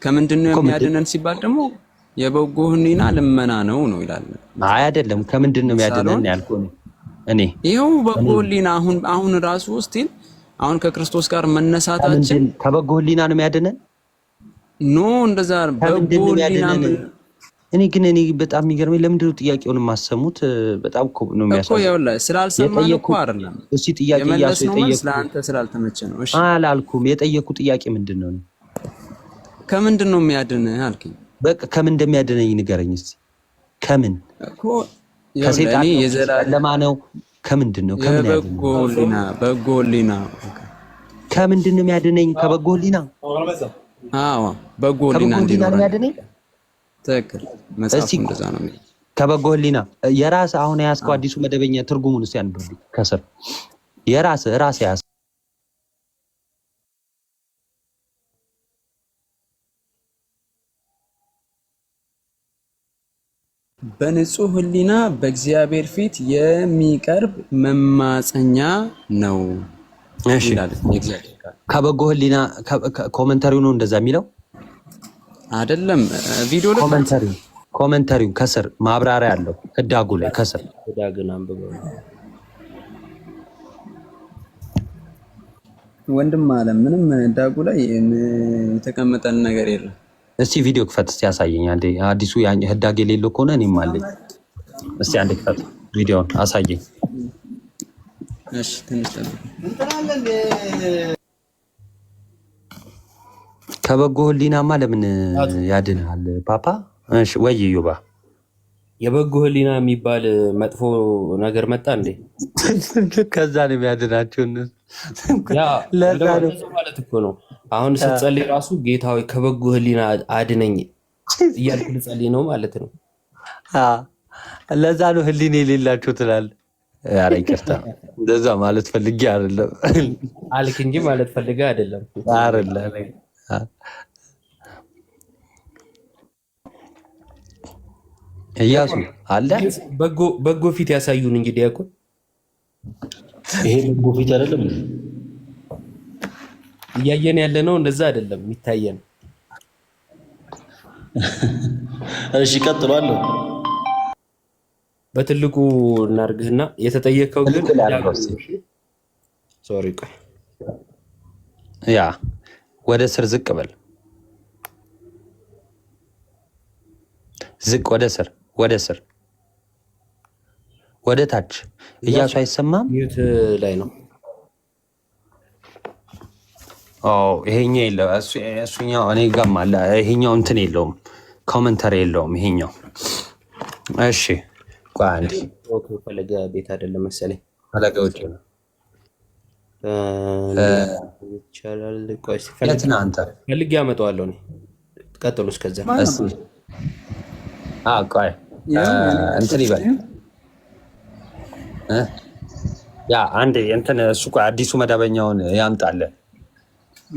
ከምንድን ነው የሚያድነን ሲባል ደግሞ የበጎ ሕሊና ልመና ነው ይላል።
አይ አይደለም። ከምንድን ነው የሚያድነን ያልኩህ እኔ?
ይኸው በጎ ሕሊና አሁን ራሱ ስቲል አሁን ከክርስቶስ ጋር መነሳታችን
ከበጎ ሕሊና ነው የሚያድነን?
ኖ እንደዛ በጎ ሕሊና
እኔ በጣም የሚገርመኝ ለምንድን ነው ጥያቄውን የማሰሙት? በጣም እኮ ነው የሚያሳዝነው እኮ።
ይኸውልህ ስላልሰማን እኮ አይደለም።
እሺ ጥያቄ
ስለአንተ ስላልተመቸ ነው። እሺ
አላልኩም። የጠየኩ ጥያቄ ምንድን ነው?
ከምንድን ነው የሚያድንህ አልከኝ።
በቃ ከምን እንደሚያድነኝ ንገረኝ እስኪ። ከምን
እኮ
ከሴጣን ጨለማ ነው? ከምንድን ነው?
በጎ ህሊና
ከምንድን ነው የሚያድነኝ? ከበጎ ህሊና።
አዎ በጎ ህሊና
ነው የሚያድነኝ።
ትክክል። መጽሐፉ እንደዛ ነው።
ከበጎ ህሊና የራስ አሁን ያስከው አዲሱ መደበኛ ትርጉሙን እስቲ አንብብልኝ ከስር የራስ ያስ
በንጹህ ህሊና በእግዚአብሔር ፊት የሚቀርብ መማፀኛ ነው።
እሺ ከበጎ ህሊና ኮሜንታሪው ነው እንደዛ የሚለው
አይደለም። ቪዲዮ ላይ
ኮሜንታሪው ከስር ማብራሪያ አለው። ህዳጉ ላይ ከስር
ህዳግን አንብበው
ወንድም አለ። ምንም ህዳጉ ላይ የተቀመጠን ነገር የለም።
እስቲ ቪዲዮ ክፈት እስቲ ያሳየኝ አንዴ። አዲሱ ህዳግ የሌለው ከሆነ እኔም አለኝ። እስቲ አንዴ ክፈት ቪዲዮውን አሳየኝ።
እሺ ትንሽ
ከበጎ ህሊናማ ለምን ያድናል ፓፓ? እሺ ወይ ዩባ
የበጎ ህሊና የሚባል መጥፎ ነገር መጣ እንዴ?
ከዛ ነው የሚያድናቸው እነሱ።
ያ ማለት እኮ ነው። አሁን ስትጸልይ ራሱ ጌታ ሆይ ከበጎ ህሊና አድነኝ እያልክ ልጸልይ ነው ማለት ነው።
ለዛ ነው ህሊና የሌላቸው ትላለህ። ኧረ ይቅርታ እንደዛ ማለት ፈልጌ አይደለም
አልክ እንጂ ማለት ፈልጌ አይደለም።
አይደለም እያሱ አለ
በጎ ፊት ያሳዩን እንጂ ዲያቆን
ይሄ በጎ ፊት አይደለም
እያየን ያለ ነው። እንደዛ አይደለም የሚታየን።
እሺ ቀጥሏለሁ።
በትልቁ እናርግህና የተጠየቀው ግን ሶሪ ቆይ
ያ ወደ ስር ዝቅ በል። ዝቅ ወደ ስር ወደ ታች። እያሱ አይሰማም።
ሚዩት ላይ ነው።
ይሄኛው የለው እሱኛው እኔ ጋርም አለ። ይሄኛው እንትን የለውም ኮሜንታሪ የለውም ይሄኛው። እሺ ቆይ አንዴ
ፈለገ ቤት አይደለም መሰለኝ።
ፈለገ ውጭ ነው
ይቻላል።
ቆይ አንተ
ፈልጌ አመጣዋለሁ እኔ። ቀጥሉ እስከዛ።
ቆይ እንትን ይበል ያ አንዴ እንትን እሱ ቆይ አዲሱ መደበኛውን ያምጣለን።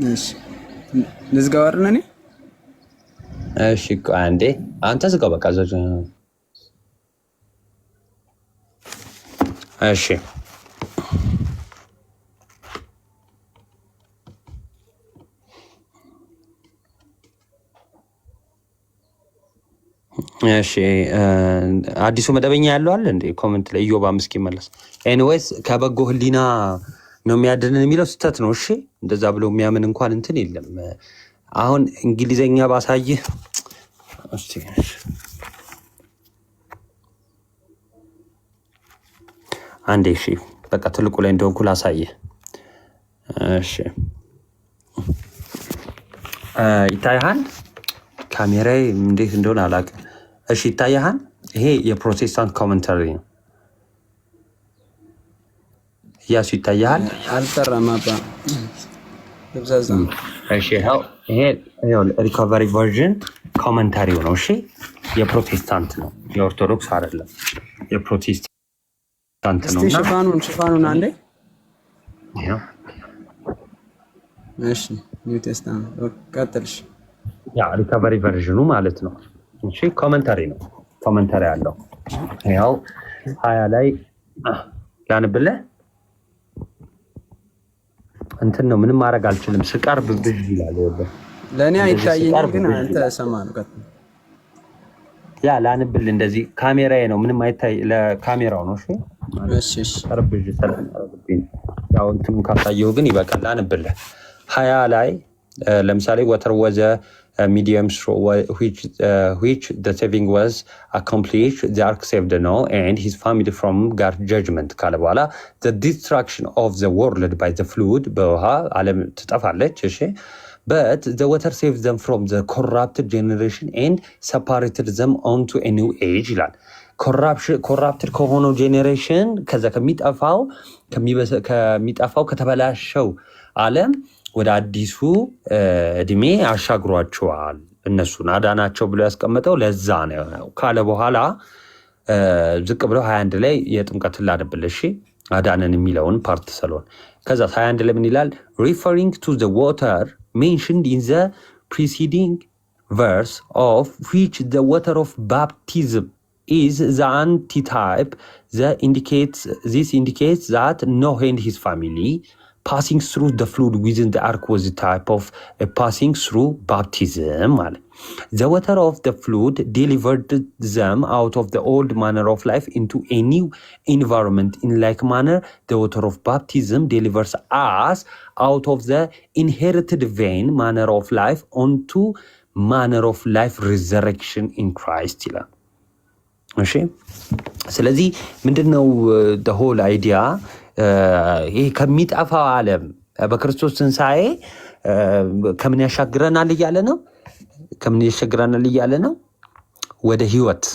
እሺ ልዝጋው አይደል እኔ?
እሺ ቆይ አንዴ አንተ ዝጋው በቃ ዘ እሺ እሺ አዲሱ መደበኛ ያለው አለ እንዴ? ኮሜንት ላይ ኢዮባ ምስኪ መለስ። ኤኒዌይስ ከበጎ ህሊና ነው የሚያድንን የሚለው ስህተት ነው። እሺ እንደዛ ብሎ የሚያምን እንኳን እንትን የለም። አሁን እንግሊዘኛ ባሳይህ እስቲ አንዴ። እሺ በቃ ትልቁ ላይ እንደሆንኩ ላሳይህ። እሺ ይታያል። ካሜራዬ እንዴት እንደሆነ አላውቅም። እሺ ይታያል። ይሄ የፕሮቴስታንት ኮሜንታሪ ነው። እያሱ ይታያል።
አልጠራም አባ ተብዛዛ።
እሺ ይሄ ሪኮቨሪ ቨርዥን ኮሜንታሪው ነው። እሺ የፕሮቴስታንት ነው፣ የኦርቶዶክስ አይደለም። የፕሮቴስታንት ነው።
እስቲ ሽፋኑን አንዴ። እሺ ኒው ቴስታመንት ቀጥልሽ።
ያ ሪኮቨሪ ቨርዥኑ ማለት ነው። እሺ ኮሜንታሪ ነው። ኮሜንታሪ አለው። ያው 20 ላይ ላንብልህ እንትን ነው። ምንም ማድረግ አልችልም። ስቀርብ ብዥ ይላል። ይወደ
ለኔ አይታየኝም፣ ግን አንተ ሰማህ ነው።
ያ ላንብልህ እንደዚህ ካሜራዬ ነው። ምንም አይታይ ለካሜራው ነው። እሺ
እሺ
ቀርብ ብዥ ተለቀቀብኝ። ያው እንትኑ ካሳየው ግን ይበቃል። ላንብልህ 20 ላይ ለምሳሌ water was a medium through which the saving was accomplished. The ark saved Noah and his family from God's judgment ካለ በኋላ the destruction of the world by the flood በውሃ ዓለም ትጠፋለች። እሺ but the water saved them from the corrupted generation and separated them onto a new age ይላል። ኮራፕትድ ከሆነው ጄኔሬሽን ከዛ ከሚጠፋው ከተበላሸው ዓለም ወደ አዲሱ እድሜ አሻግሯቸዋል። እነሱን አዳናቸው ብሎ ያስቀመጠው ለዛ ነው ካለ በኋላ ዝቅ ብለው 21 ላይ የጥምቀትን ላነብልሽ አዳነን የሚለውን ፓርት ስለሆነ ከዛ 21 ላይ ምን ይላል? referring to the water mentioned in the preceding verse of which the water of baptism is the antitype. This indicates that Noah and his family passing through the flood within the ark was a type of passing through baptism. The water of the flood delivered them out of the old manner of life into a new environment. In like manner, the water of baptism delivers us out of the inherited vain manner of life onto manner of life resurrection in Christ. እሺ ስለዚህ ምንድነው the whole idea ይሄ ከሚጠፋው ዓለም በክርስቶስ ትንሣኤ ከምን ያሻግረናል እያለ ነው። ከምን ያሻግረናል እያለ ነው? ወደ ህይወት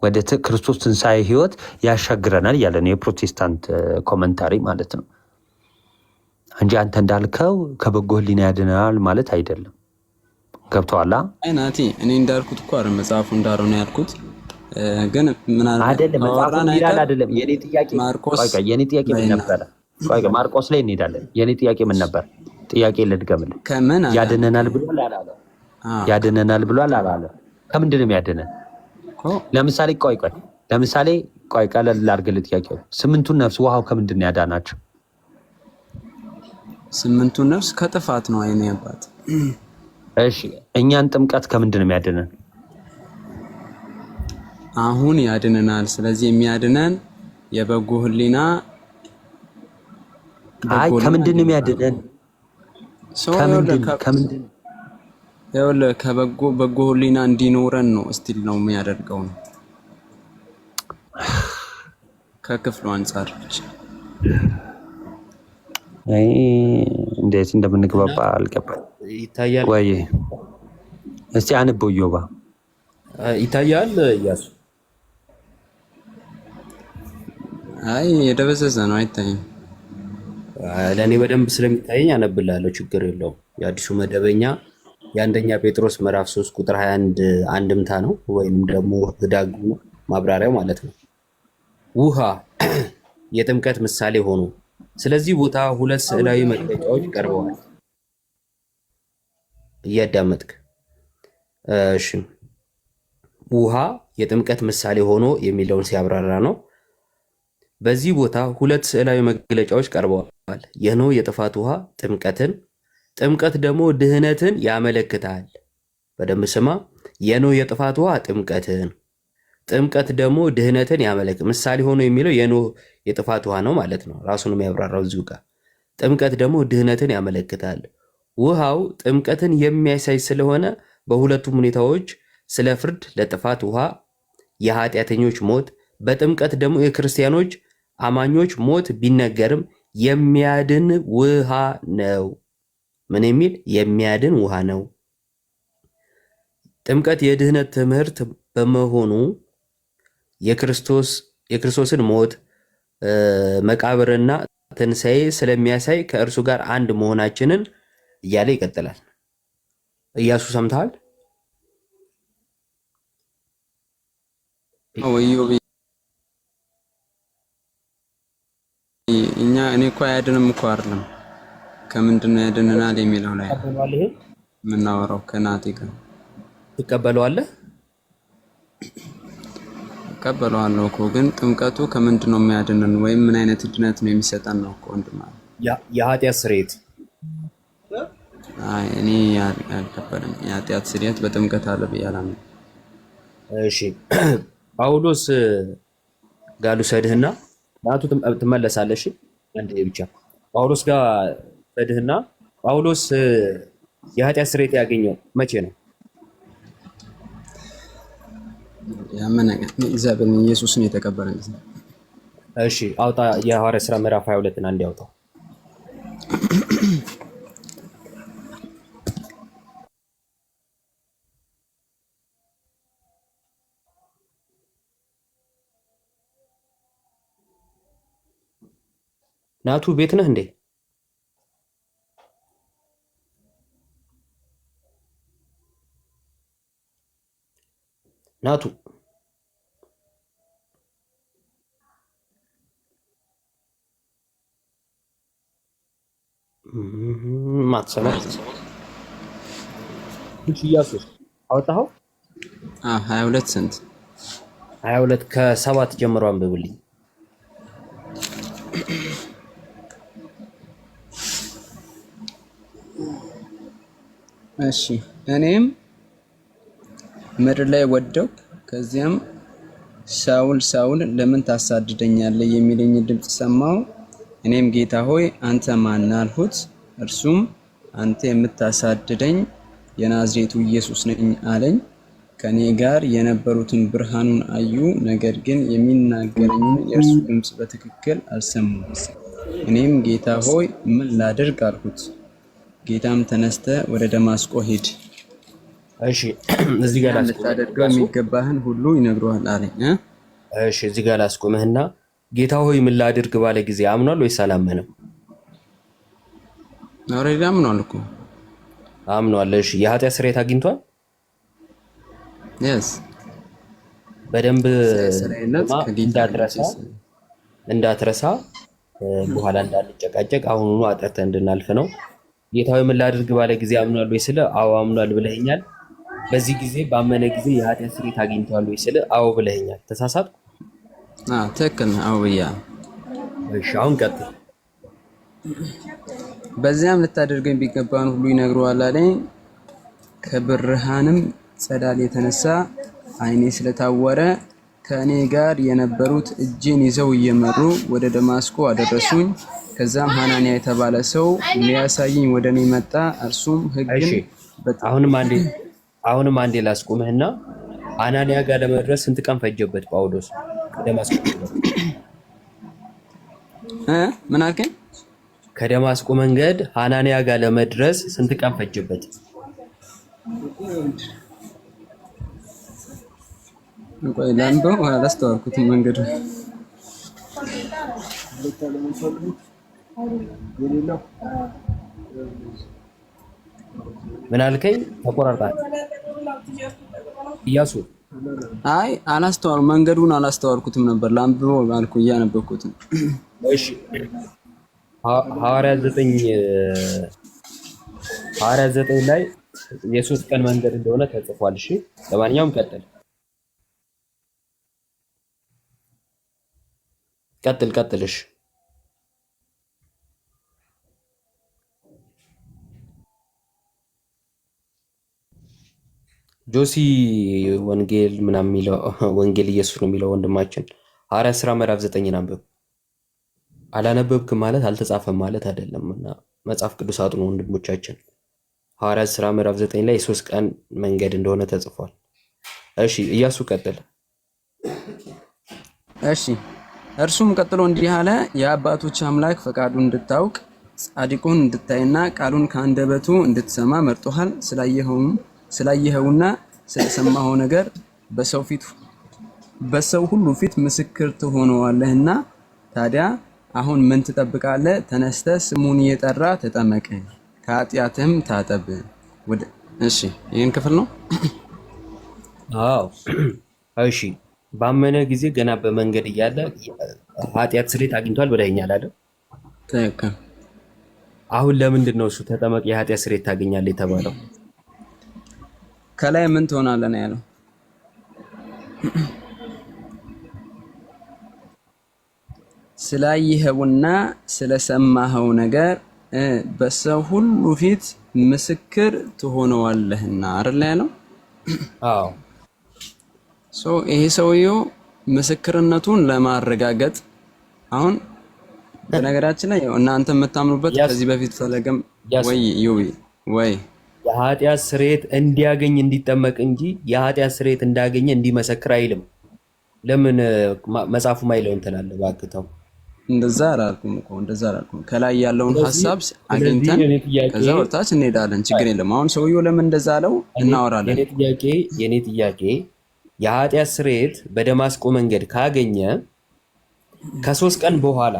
ወደ ክርስቶስ ትንሣኤ ህይወት ያሻግረናል እያለ ነው የፕሮቴስታንት ኮመንታሪ ማለት ነው እንጂ አንተ እንዳልከው ከበጎ ህሊና ያድናል ማለት አይደለም። ገብቶሃል?
አይናቲ እኔ እንዳልኩት እኮ አይደል መጽሐፉ እንዳልሆነ ያልኩት ግን ምን
አይደለም መጽሐፉ ይላል አይደለም። የኔ ጥያቄ የኔ ጥያቄ ምን ነበር? ማርቆስ ላይ እንሄዳለን። የኔ ጥያቄ ምን ነበር? ጥያቄ ልድገምልህ። ያድነናል ብሏል አላለ? ያድነናል ብሏል አላለ? ከምንድን ነው ያድነን? ለምሳሌ ለምሳሌ ቀለል ላድርግልህ ጥያቄው። ስምንቱን ነፍስ ውሃው ከምንድን ነው ያዳናቸው?
ስምንቱን ነፍስ ከጥፋት ነው አይኔ አባት።
እሺ እኛን ጥምቀት ከምንድን ነው ያድነን?
አሁን ያድነናል። ስለዚህ የሚያድነን የበጎ ህሊና
ከምንድን ነው የሚያድነን? ከምንድን
በጎ ህሊና እንዲኖረን ነው ስቲል ነው የሚያደርገው ነው ከክፍሉ አንፃር ብቻ።
እንዴት እንደምንግባባ አልገባኝ።
ይታያል
ወይ? እስቲ አንበው ዮባ
ይታያል እያሱ።
አይ የደበዘዘ ነው አይታይም።
ለእኔ በደንብ ስለሚታየኝ አነብላለሁ፣ ችግር የለውም። የአዲሱ መደበኛ የአንደኛ ጴጥሮስ ምዕራፍ 3 ቁጥር 21 አንድምታ ነው ወይም ደግሞ ህዳጉ ነው ማብራሪያው ማለት ነው። ውሃ የጥምቀት ምሳሌ ሆኖ ስለዚህ ቦታ ሁለት ስዕላዊ መግለጫዎች ቀርበዋል። እያዳመጥክ እሺ። ውሃ የጥምቀት ምሳሌ ሆኖ የሚለውን ሲያብራራ ነው። በዚህ ቦታ ሁለት ስዕላዊ መግለጫዎች ቀርበዋል። የኖህ የጥፋት ውሃ ጥምቀትን፣ ጥምቀት ደግሞ ድህነትን ያመለክታል። በደንብ ስማ። የኖህ የጥፋት ውሃ ጥምቀትን፣ ጥምቀት ደግሞ ድህነትን ያመለክ ምሳሌ ሆኖ የሚለው የኖህ የጥፋት ውሃ ነው ማለት ነው። ራሱን የሚያብራራው እዚሁ ጋር። ጥምቀት ደግሞ ድህነትን ያመለክታል። ውሃው ጥምቀትን የሚያሳይ ስለሆነ በሁለቱም ሁኔታዎች ስለ ፍርድ ለጥፋት ውሃ የኃጢአተኞች ሞት፣ በጥምቀት ደግሞ የክርስቲያኖች አማኞች ሞት ቢነገርም የሚያድን ውሃ ነው። ምን የሚል የሚያድን ውሃ ነው። ጥምቀት የድህነት ትምህርት በመሆኑ የክርስቶስን ሞት መቃብርና ትንሣኤ ስለሚያሳይ ከእርሱ ጋር አንድ መሆናችንን እያለ ይቀጥላል። እያሱ ሰምተሃል?
እኔ እኮ አያድንም እኮ አይደለም። ከምንድን ነው ያድነናል የሚለው ላይ የምናወራው ከናቲ ጋር።
ትቀበለዋለህ?
እቀበለዋለሁ እኮ ግን ጥምቀቱ ከምንድን ነው የሚያድነን ወይም ምን አይነት ድነት ነው የሚሰጠን ነው እኮ ወንድም።
የኃጢአት ስርየት።
አይ እኔ አልቀበልም። የኃጢአት ስርየት በጥምቀት አለ ብዬ አላምንም።
እሺ ጳውሎስ ጋር ልውሰድህና ናቱ ትመለሳለሽ። አንዴ ብቻ ጳውሎስ ጋር ልውሰድህና ጳውሎስ የኃጢአት ስርየት ያገኘው መቼ ነው?
ያመነ እግዚአብሔር ኢየሱስን የተቀበለ ጊዜ።
እሺ አውጣ። የሐዋርያት ሥራ ምዕራፍ 22 አንዴ አውጣው።
ናቱ ቤት ነህ እንዴ? ናቱ ማትሰማ እያሱ አወጣኸው?
22 ስንት
22 ከ7 ጀምሮ አንብብልኝ።
እሺ እኔም ምድር ላይ ወደው ከዚያም ሳውል ሳውል ለምን ታሳድደኛለህ የሚለኝ ድምፅ ሰማሁ። እኔም ጌታ ሆይ አንተ ማን አልሁት። እርሱም አንተ የምታሳድደኝ የናዝሬቱ ኢየሱስ ነኝ አለኝ። ከኔ ጋር የነበሩትን ብርሃኑን አዩ፣ ነገር ግን የሚናገረኝን የእርሱ ድምፅ በትክክል አልሰሙም። እኔም ጌታ ሆይ ምን ላድርግ አልሁት። ጌታም ተነስተ ወደ ደማስቆ ሂድ፣
እሺ እዚህ ጋር
ልታደርገው የሚገባህን ሁሉ ይነግሩሃል አለኝ።
እሺ እዚህ ጋር ላስቆምህና ጌታ ሆይ ምን ላድርግ ባለ ጊዜ አምኗል ወይስ አላመነም?
ኦሬዲ አምኗል እኮ
አምኗል። እሺ የኃጢአት ስርየት አግኝቷል?
yes
በደንብ እንዳትረሳ በኋላ እንዳንጨቃጨቅ አሁኑኑ አጥርተህ እንድናልፍ ነው። ጌታ ሆይ ምን ላድርግ ባለ ጊዜ አምኗል ወይ ስለ አዎ አምኗል ብለኸኛል። በዚህ ጊዜ ባመነ ጊዜ የኃጢአት ስርየት አግኝቷል ወይ ስለ አዎ ብለኸኛል። ተሳሳትኩ?
ትክክል ነው። አዎ ብያ።
እሺ አሁን ቀጥል።
በዚያም ልታደርገው የሚገባህን ሁሉ ይነግሩሃል አለኝ። ከብርሃንም ጸዳል የተነሳ ዓይኔ ስለታወረ ከእኔ ጋር የነበሩት እጄን ይዘው እየመሩ ወደ ደማስቆ አደረሱኝ። ከዛም ሐናንያ የተባለ ሰው ሊያሳየኝ ወደ እኔ መጣ። እርሱም ሕግን
አሁንም አንዴ ላስቆምህና ሐናንያ ጋር ለመድረስ ስንት ቀን ፈጀበት ጳውሎስ ከደማስቆ?
ምን አልከኝ?
ከደማስቆ መንገድ ሐናንያ ጋር ለመድረስ ስንት ቀን ፈጀበት? ቆይ ላንበው፣ አላስተዋልኩትም መንገዱ። ምን አልከኝ? ተቆራርጣል እያሱ። አይ መንገዱን አላስተዋልኩትም ነበር። ላንብበው አልኩ እያነበብኩት። እሺ ሐዋርያት 9 ላይ የሶስት ቀን መንገድ እንደሆነ ተጽፏል። እሺ ለማንኛውም ቀጥል። እሺ ጆሲ ወንጌል ምናምን የሚለው ወንጌል ኢየሱስ ነው የሚለው ወንድማችን ሐዋርያት ሥራ ምዕራፍ 9 አንብብ። አላነበብክም ማለት አልተጻፈም ማለት አይደለም። እና መጽሐፍ ቅዱስ አጥኑ ወንድሞቻችን። ሐዋርያት ሥራ ምዕራፍ 9 ላይ የሶስት ቀን መንገድ እንደሆነ ተጽፏል። እሺ ኢያሱ ቀጥል። እሺ እርሱም ቀጥሎ እንዲህ አለ፣ የአባቶች አምላክ ፈቃዱን እንድታውቅ ጻድቁን እንድታይና ቃሉን ከአንደበቱ እንድትሰማ መርጦሃል። ስላየኸውና ስለሰማኸው ነገር በሰው ሁሉ ፊት ምስክር ትሆነዋለህና፣ ታዲያ አሁን ምን ትጠብቃለህ? ተነስተህ ስሙን እየጠራ ተጠመቅ፣ ከኃጢአትህም ታጠብ። እሺ ይህን ክፍል ነው። አዎ እሺ ባመነ ጊዜ ገና በመንገድ እያለ ኃጢአት ስርየት አግኝቷል ብለኸኛል አይደል? ትክክል። አሁን ለምንድን ነው እሱ ተጠመቅ የኃጢአት ስርየት ታገኛለህ የተባለው? ከላይ ምን ትሆናለህ ነው ያለው? ስላየኸውና ስለሰማኸው ነገር በሰው ሁሉ ፊት ምስክር ትሆነዋለህና አይደል ያለው? አዎ። ይሄ ሰውየው ምስክርነቱን ለማረጋገጥ አሁን በነገራችን ላይ እናንተ የምታምኑበት ከዚህ በፊት ፈለገም ወይ የኃጢአት ስርየት እንዲያገኝ እንዲጠመቅ እንጂ የኃጢአት ስርየት እንዳገኘ እንዲመሰክር አይልም። ለምን መጽሐፉ ማይለው እንትላለ ባክተው? እንደዛ አላልኩም። ከላይ ያለውን ሐሳብ አግኝተን ከዛ ወርታች እንሄዳለን። ችግር የለም። አሁን ሰውየው ለምን እንደዛ አለው እናወራለን። የኔ ጥያቄ የኃጢአት ስርየት በደማስቆ መንገድ ካገኘ ከ3 ቀን በኋላ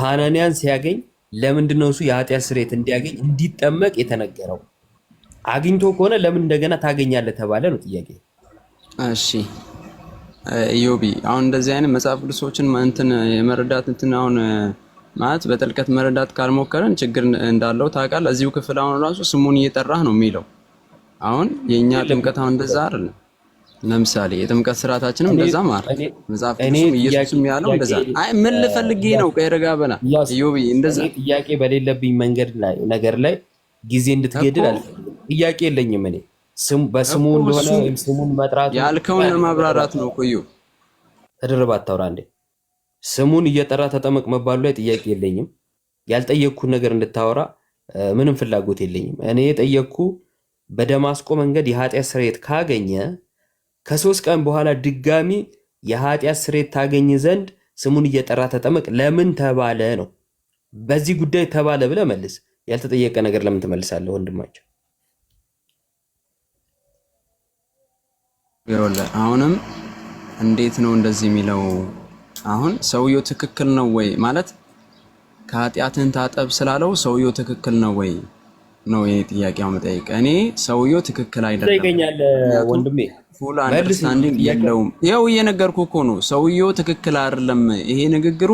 ሐናንያን ሲያገኝ ለምንድን ነው እሱ የኃጢአት ስርየት እንዲያገኝ እንዲጠመቅ የተነገረው? አግኝቶ ከሆነ ለምን እንደገና ታገኛለህ ተባለ ነው ጥያቄ።
እሺ ኢዮቢ አሁን እንደዚህ አይነት መጽሐፍ ቅዱሶችን እንትን የመረዳት እንትን አሁን ማለት በጥልቀት መረዳት ካልሞከረን ችግር እንዳለው ታውቃለህ። እዚሁ ክፍል አሁን ራሱ ስሙን እየጠራህ ነው የሚለው። አሁን የኛ ጥምቀት አሁን እንደዛ አይደለም። ለምሳሌ የጥምቀት ስርዓታችንም እንደዛ ማለት መጽሐፍ ቅዱስም ኢየሱስም ያለው እንደዛ። አይ ምን ልፈልግ ነው ቀይረጋ በላ ኢዮቢ እንደዛ
ጥያቄ በሌለብኝ መንገድ ላይ ነገር ላይ ጊዜ እንድትገድል አልፈልግም። ጥያቄ የለኝም እኔ በስሙ እንደሆነ ወይም ስሙን መጥራት
ያልከውን ለማብራራት ነው። ቆዩ
ተደረባ አታውራ እንዴ። ስሙን እየጠራ ተጠመቅ መባሉ ላይ ጥያቄ የለኝም። ያልጠየቅኩ ነገር እንድታወራ ምንም ፍላጎት የለኝም። እኔ የጠየቅኩ በደማስቆ መንገድ የኃጢአት ስርየት ካገኘ ከ3 ቀን በኋላ ድጋሚ የኃጢአት ስርየት ታገኝ ዘንድ ስሙን እየጠራ ተጠመቅ ለምን ተባለ ነው። በዚህ ጉዳይ ተባለ ብለህ መልስ። ያልተጠየቀ ነገር ለምን ትመልሳለህ ወንድማቸው?
አሁንም እንዴት ነው እንደዚህ የሚለው? አሁን ሰውየው ትክክል ነው ወይ ማለት ከኃጢአትን ታጠብ ስላለው ሰውየው ትክክል ነው ወይ ነው የኔ ጥያቄ። አሁን መጠየቅ እኔ ሰውየው ትክክል አይደለም
ይገኛል ወንድሜ
ፉል አንደርስታንዲንግ የለውም። ያው እየነገርኩህ እኮ ነው ሰውየው ትክክል አይደለም። ይሄ ንግግሩ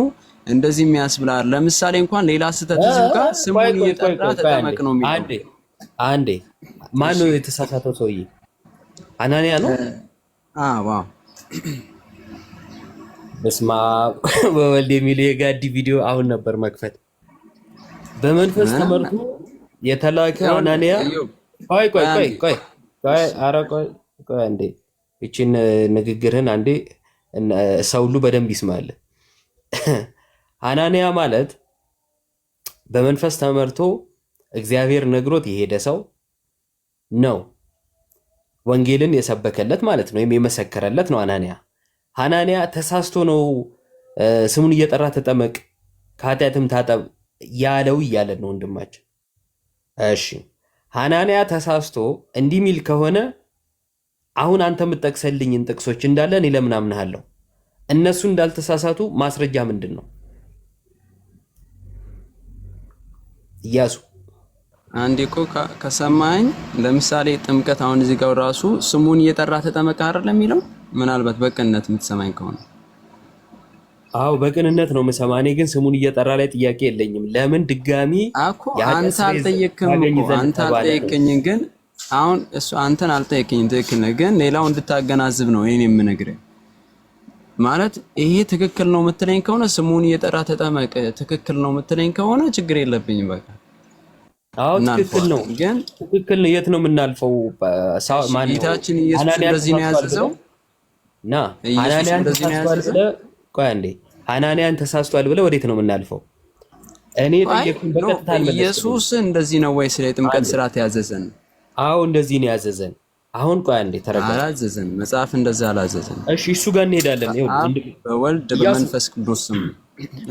እንደዚህ የሚያስብላል። ለምሳሌ እንኳን ሌላ ስህተት እዚሁ ጋር ስሙን እየጠራ ተጠመቅ ነው የሚለው።
አንዴ ማን ነው የተሳሳተው ሰውዬ? ሐናንያ ነው።
ዋው
በስማ በወልድ የሚል የጋዲ ቪዲዮ አሁን ነበር መክፈት። በመንፈስ ተመርቶ የተላከ ሐናንያ ቆይ አንዴ እቺን ንግግርህን አንዴ ሰው ሁሉ በደንብ ይስማል። ሐናንያ ማለት በመንፈስ ተመርቶ እግዚአብሔር ነግሮት የሄደ ሰው ነው። ወንጌልን የሰበከለት ማለት ነው፣ ወይም የመሰከረለት ነው ሐናንያ ተሳስቶ ነው ስሙን እየጠራ ተጠመቅ ከኃጢአትም ታጠብ ያለው እያለ ነው ወንድማችን። እሺ ሐናንያ ተሳስቶ እንዲህ ሚል ከሆነ አሁን አንተ የምትጠቅሰልኝን ጥቅሶች እንዳለ እኔ ለምን አምናለሁ? እነሱ እንዳልተሳሳቱ ማስረጃ ምንድን ነው? ኢያሱ
አንዴ እኮ ከሰማኝ ለምሳሌ ጥምቀት አሁን እዚህ ጋር ራሱ ስሙን እየጠራ ተጠመቅ አይደለም የሚለው። ምናልባት በቅንነት የምትሰማኝ ከሆነ
አዎ በቅንነት ነው የምሰማኝ። እኔ ግን ስሙን እየጠራ ላይ ጥያቄ የለኝም። ለምን ድጋሚ
እኮ አንተ አልጠየቅክም እኮ አንተ አልጠየቅከኝም። ግን አሁን እሱ አንተን አልጠየቅከኝም። ትክክል ነህ፣ ግን ሌላው እንድታገናዝብ ነው እኔ የምነግርህ። ማለት ይሄ ትክክል ነው የምትለኝ ከሆነ ስሙን እየጠራ ተጠመቅ ትክክል ነው የምትለኝ ከሆነ ችግር የለብኝም በቃ።
አዎ ትክክል ነው፣ ግን ትክክል ነው። የት ነው የምናልፈው?
ጌታችን ኢየሱስ እንደዚህ ነው ያዘዘው እና
ሐናንያን ተሳስቷል ብለህ ቆይ አንዴ ሐናንያን ተሳስቷል ብለህ ወዴት ነው የምናልፈው? እኔ ጠየቅኩኝ በቀጥታ አልመለስኩም።
ኢየሱስ እንደዚህ ነው ወይ ስለ ጥምቀት ስርዓት ያዘዘን?
አዎ እንደዚህ ነው ያዘዘን። አሁን ቆይ አንዴ ተረጋጋ።
አላዘዘን፣ መጽሐፍ እንደዛ አላዘዘን።
እሺ እሱ ጋር እንሄዳለን።
በወልድ በመንፈስ ቅዱስ ስም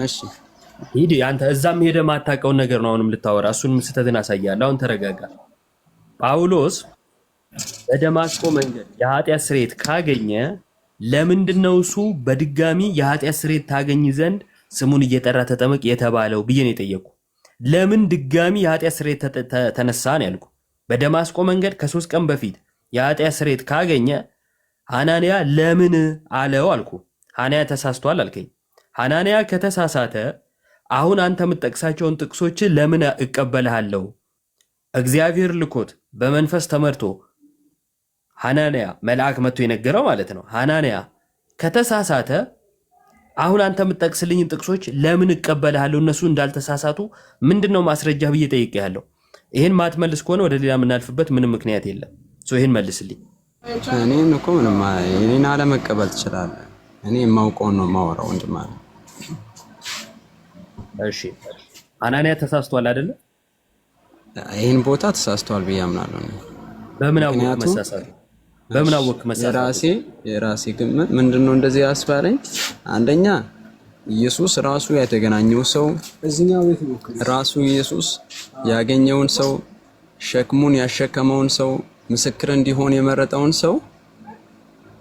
እሺ
ሂድ አንተ እዛም ሄደህ ማታውቀውን ነገር ነው አሁንም ልታወራ። እሱንም ስህተትን አሳያለሁ። አሁን ተረጋጋ። ጳውሎስ በደማስቆ መንገድ የኃጢአት ስርየት ካገኘ ለምንድን ነው እሱ በድጋሚ የኃጢአት ስርየት ታገኝ ዘንድ ስሙን እየጠራ ተጠመቅ የተባለው ብዬ ነው የጠየቅኩ። ለምን ድጋሚ የኃጢአት ስርየት ተነሳ ነው ያልኩ። በደማስቆ መንገድ ከ3 ቀን በፊት የኃጢአት ስርየት ካገኘ ሐናንያ ለምን አለው አልኩ። ሐናንያ ተሳስቷል አልከኝ። ሐናንያ ከተሳሳተ አሁን አንተ የምትጠቅሳቸውን ጥቅሶች ለምን እቀበልሃለሁ? እግዚአብሔር ልኮት በመንፈስ ተመርቶ ሐናንያ መልአክ መጥቶ የነገረው ማለት ነው። ሐናንያ ከተሳሳተ አሁን አንተ የምትጠቅስልኝን ጥቅሶች ለምን እቀበልሃለሁ? እነሱ እንዳልተሳሳቱ ምንድነው ማስረጃ ብዬ ጠይቄሃለሁ። ይሄን ማትመልስ ከሆነ ወደ ሌላ የምናልፍበት ምንም ምክንያት የለም። ይሄን መልስልኝ።
እኔን እኮ ምንም እኔን አለመቀበል ትችላለህ። እኔ የማውቀውን ነው የማወራው ወንድም አለ።
እሺ ሐናንያ ተሳስቷል አይደለ?
ይሄን ቦታ ተሳስቷል ብዬ አምናለሁ።
በምን አወቅ መሳሳት? በምን አወቅ መሳሳት?
የራሴ ግምት ምንድነው እንደዚህ ያስባለኝ? አንደኛ ኢየሱስ ራሱ ያተገናኘው ሰው ራሱ ኢየሱስ ያገኘውን ሰው ሸክሙን ያሸከመውን ሰው ምስክር እንዲሆን የመረጠውን ሰው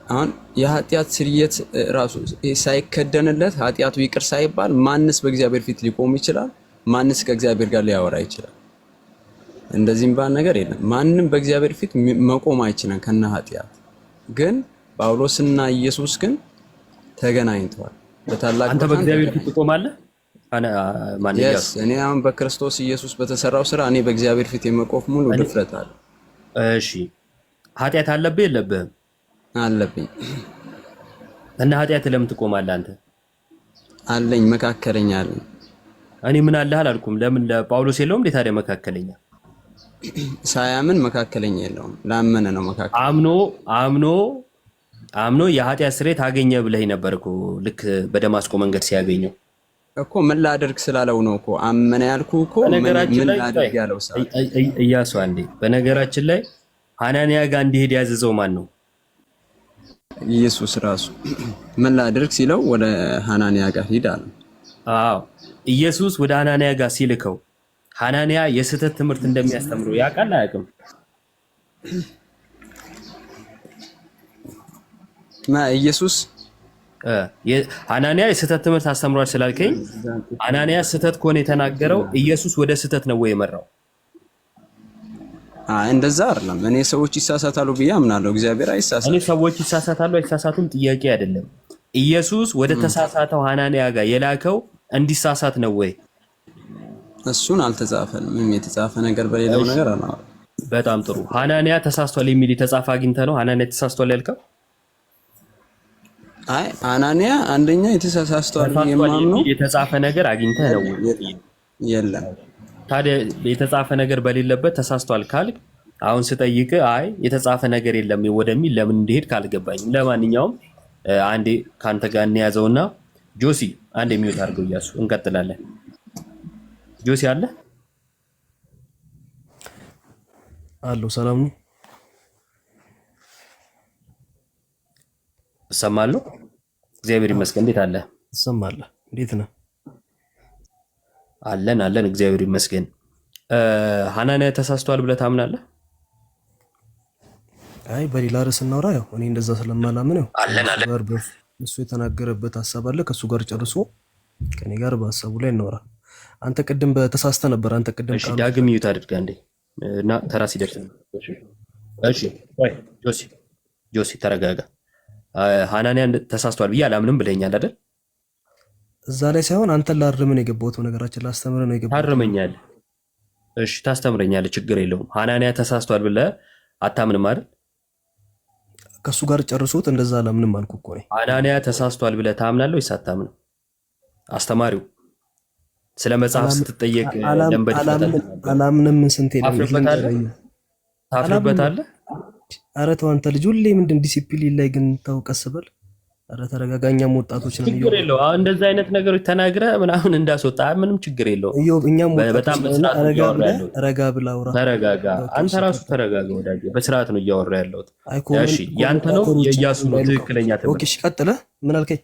አሁን የኃጢአት ስርየት ራሱ ሳይከደንለት ኃጢአቱ ይቅር ሳይባል ማንስ በእግዚአብሔር ፊት ሊቆም ይችላል? ማንስ ከእግዚአብሔር ጋር ሊያወራ ይችላል? እንደዚህም ባል ነገር የለም። ማንም በእግዚአብሔር ፊት መቆም አይችልም ከነ ኃጢአት። ግን ጳውሎስና ኢየሱስ ግን ተገናኝተዋል በታላቅ
አንተ በእግዚአብሔር ፊት ትቆማለህ?
እኔ አሁን በክርስቶስ ኢየሱስ በተሰራው ስራ እኔ በእግዚአብሔር ፊት የመቆፍ ሙሉ ድፍረት አለ።
እሺ ኃጢአት አለብህ የለብህም?
አለብኝ።
እና ኃጢአት ለምን ትቆማለህ አንተ?
አለኝ፣ መካከለኛ አለኝ።
እኔ ምን አለህ አላልኩም። ለምን ለጳውሎስ የለውም እንዴ ታዲያ መካከለኛ?
ሳያምን መካከለኛ የለውም፣ ላመነ ነው መካከለኛ። አምኖ የኃጢአት ስርየት አገኘ ብለህ ነበር እኮ ልክ በደማስቆ መንገድ ሲያገኘው እኮ ምን ላደርግ ስላለው ነው እኮ አመነ ያልኩህ እኮ። ምን ላደርግ ያለው ሰዓት
እያሱ አንዴ። በነገራችን ላይ ሐናንያ ጋር እንዲሄድ ያዘዘው ማን ነው?
ኢየሱስ ራሱ። ምን ላደርግ ሲለው ወደ ሐናንያ ጋር ሂድ አለ።
አዎ ኢየሱስ ወደ ሐናንያ ጋር ሲልከው ሐናንያ የስህተት ትምህርት እንደሚያስተምሩ ያውቃል አያውቅም?
ኢየሱስ
ሐናንያ የስህተት ትምህርት አስተምሯል ስላልከኝ ሐናንያ ስህተት ከሆነ የተናገረው ኢየሱስ ወደ ስህተት ነው ወይ የመራው?
እንደዛ አይደለም። እኔ ሰዎች ይሳሳታሉ ብዬ አምናለሁ። እግዚአብሔር አይሳሳትም።
እኔ ሰዎች ይሳሳታሉ አይሳሳቱም ጥያቄ አይደለም። ኢየሱስ ወደ ተሳሳተው ሐናንያ ጋር የላከው እንዲሳሳት ነው ወይ?
እሱን አልተጻፈም። ምንም የተጻፈ ነገር በሌላው ነገር አለ።
በጣም ጥሩ። ሐናንያ ተሳስቷል የሚል የተጻፈ አግኝተህ ነው ሐናንያ ተሳስቷል ያልከው?
አይ ሐናንያ አንደኛ የተሳሳስቷል የማምነው
የተጻፈ ነገር አግኝተህ ነው?
የለም።
ታዲያ የተጻፈ ነገር በሌለበት ተሳስቷል ካልክ አሁን ስጠይቅ አይ የተጻፈ ነገር የለም ወደሚል ለምን እንደሄድ ካልገባኝም። ለማንኛውም አንዴ ካንተ ጋር እንያዘውና ጆሲ አንዴ ሚውት አድርገው እያሱ እንቀጥላለን። ጆሲ አለ
አሎ፣ ሰላም ነው?
እሰማለሁ። እግዚአብሔር ይመስገን። እንዴት አለ?
እሰማለሁ። እንዴት ነህ?
አለን እግዚአብሔር ይመስገን። ሐናንያ ተሳስቷል ብለህ ታምናለህ?
አይ በሌላ ርዕስ እናውራ። ያው እኔ እንደዛ ስለማላምን ያው እሱ የተናገረበት ሐሳብ አለ ከሱ ጋር ጨርሶ ከኔ ጋር በሐሳቡ ላይ እናውራ። አንተ ቅድም በተሳስተ ነበር። አንተ ቅድም
እሺ፣ ዳግም ይዩት አድርጋ እንዴ እና ተራ ሲደርስ እሺ፣ ወይ ጆሲ ተረጋጋ። ሐናንያ ተሳስቷል ብዬ አላምንም ብለኛል አይደል?
እዛ ላይ ሳይሆን አንተን ላርምን የገባሁት ነገራችን ላስተምር ነው የገባሁት።
ታርመኛለህ። እሺ ታስተምረኛለህ፣ ችግር የለውም። ሐናንያ ተሳስቷል ብለህ አታምንም አይደል?
ከሱ ጋር ጨርሶት እንደዛ አላምንም አልኩ እኮ ነኝ።
ሐናንያ ተሳስቷል ብለህ ታምናለህ ወይስ አታምንም? አስተማሪው ስለ መጽሐፍ ስትጠየቅ ደንበድ
አላምንም። ስንቴ
ታፍርበታለህ?
ኧረ ተው አንተ ልጅ ሁሌ ምንድን ዲሲፕሊን ላይ ግን ተው፣ ቀስ በል። ኧረ ተረጋጋኛም ወጣቶች ነው።
ችግር የለውም። አሁን እንደዛ አይነት ነገሮች ተናግረህ ምናምን እንዳስወጣ ምንም ችግር የለውም።
እኛም
በጣም በስርዓት
ረጋ ብላ አውራ።
ተረጋጋ። አንተ ራሱ ተረጋጋ ወዳጄ። በስርዓት ነው እያወራ ያለሁት። እሺ ያንተ ነው የኢያሱ ነው ትክክለኛ ትምህርት።
ኦኬ እሺ ቀጥለህ ምን አልከኝ?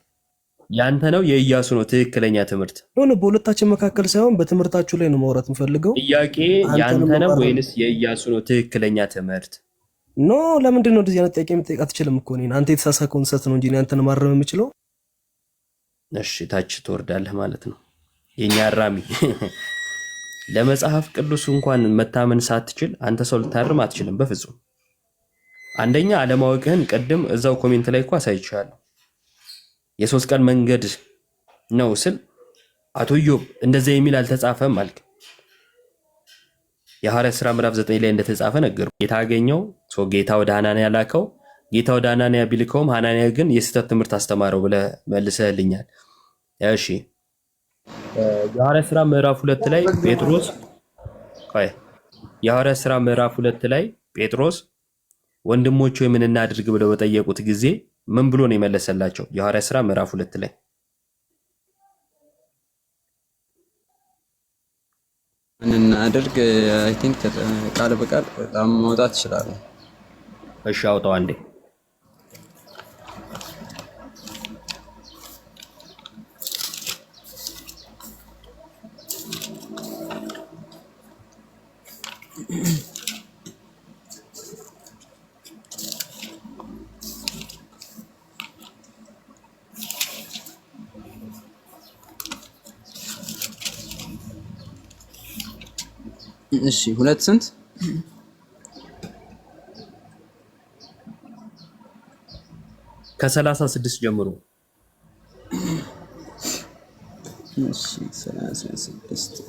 ያንተ ነው የኢያሱ ነው ትክክለኛ ትምህርት?
ሆነ በሁለታችን መካከል ሳይሆን በትምህርታችሁ ላይ ነው ማውራት የምፈልገው።
ጥያቄ ያንተ ነው ወይንስ የኢያሱ ነው ትክክለኛ ትምህርት?
ኖ ለምንድን ነው እንደዚህ አይነት ጥያቄ መጠየቅ አትችልም እኮ እኔን። አንተ የተሳሳከውን ሰት ነው እንጂ አንተን ማረም የምችለው።
እሺ ታች ትወርዳለህ ማለት ነው የኛ አራሚ። ለመጽሐፍ ቅዱስ እንኳን መታመን ሳትችል አንተ ሰው ልታርም አትችልም በፍጹም። አንደኛ አለማወቅህን ቅድም እዛው ኮሜንት ላይ እኮ አሳይቻለሁ። የሶስት ቀን መንገድ ነው ስል አቶ ኢዮብ እንደዚህ የሚል አልተጻፈም አልክ። የሐዋርያት ሥራ ምዕራፍ 9 ላይ እንደተጻፈ ነገር ጌታ አገኘው። ጌታ ወደ ሐናንያ ላከው። ጌታ ወደ ሐናንያ ቢልከውም ሐናንያ ግን የስህተት ትምህርት አስተማረው ብለህ መልሰህልኛል። እሺ የሐዋርያት ሥራ ምዕራፍ 2 ላይ ጴጥሮስ የሐዋርያት ሥራ ምዕራፍ 2 ላይ ጴጥሮስ ወንድሞቹ ምን እናድርግ ብለው በጠየቁት ጊዜ ምን ብሎ ነው የመለሰላቸው? የሐዋርያት ሥራ ምዕራፍ 2 ላይ
ምን እናድርግ? አይ ቲንክ ቃል በቃል በጣም ማውጣት ይችላል።
እሺ አውጣው አንዴ።
እሺ 2 ስንት?
ከ36 ጀምሮ።
እሺ 36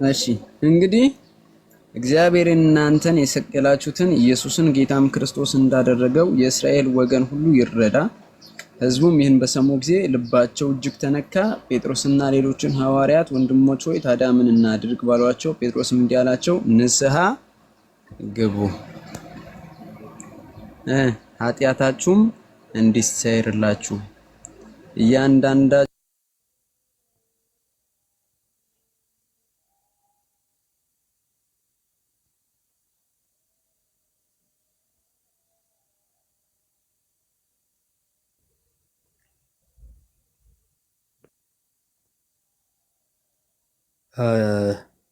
እሺ እንግዲህ እግዚአብሔር እናንተን የሰቀላችሁትን ኢየሱስን ጌታም ክርስቶስ እንዳደረገው የእስራኤል ወገን ሁሉ ይረዳ። ሕዝቡም ይህን በሰሙ ጊዜ ልባቸው እጅግ ተነካ። ጴጥሮስና ሌሎችን ሐዋርያት ወንድሞች ሆይ ታዲያ ምን እናድርግ ባሏቸው፣ ጴጥሮስም እንዲህ አላቸው፣ ንስሐ ግቡ ኃጢአታችሁም እንዲሰረይላችሁ እያንዳንዳችሁ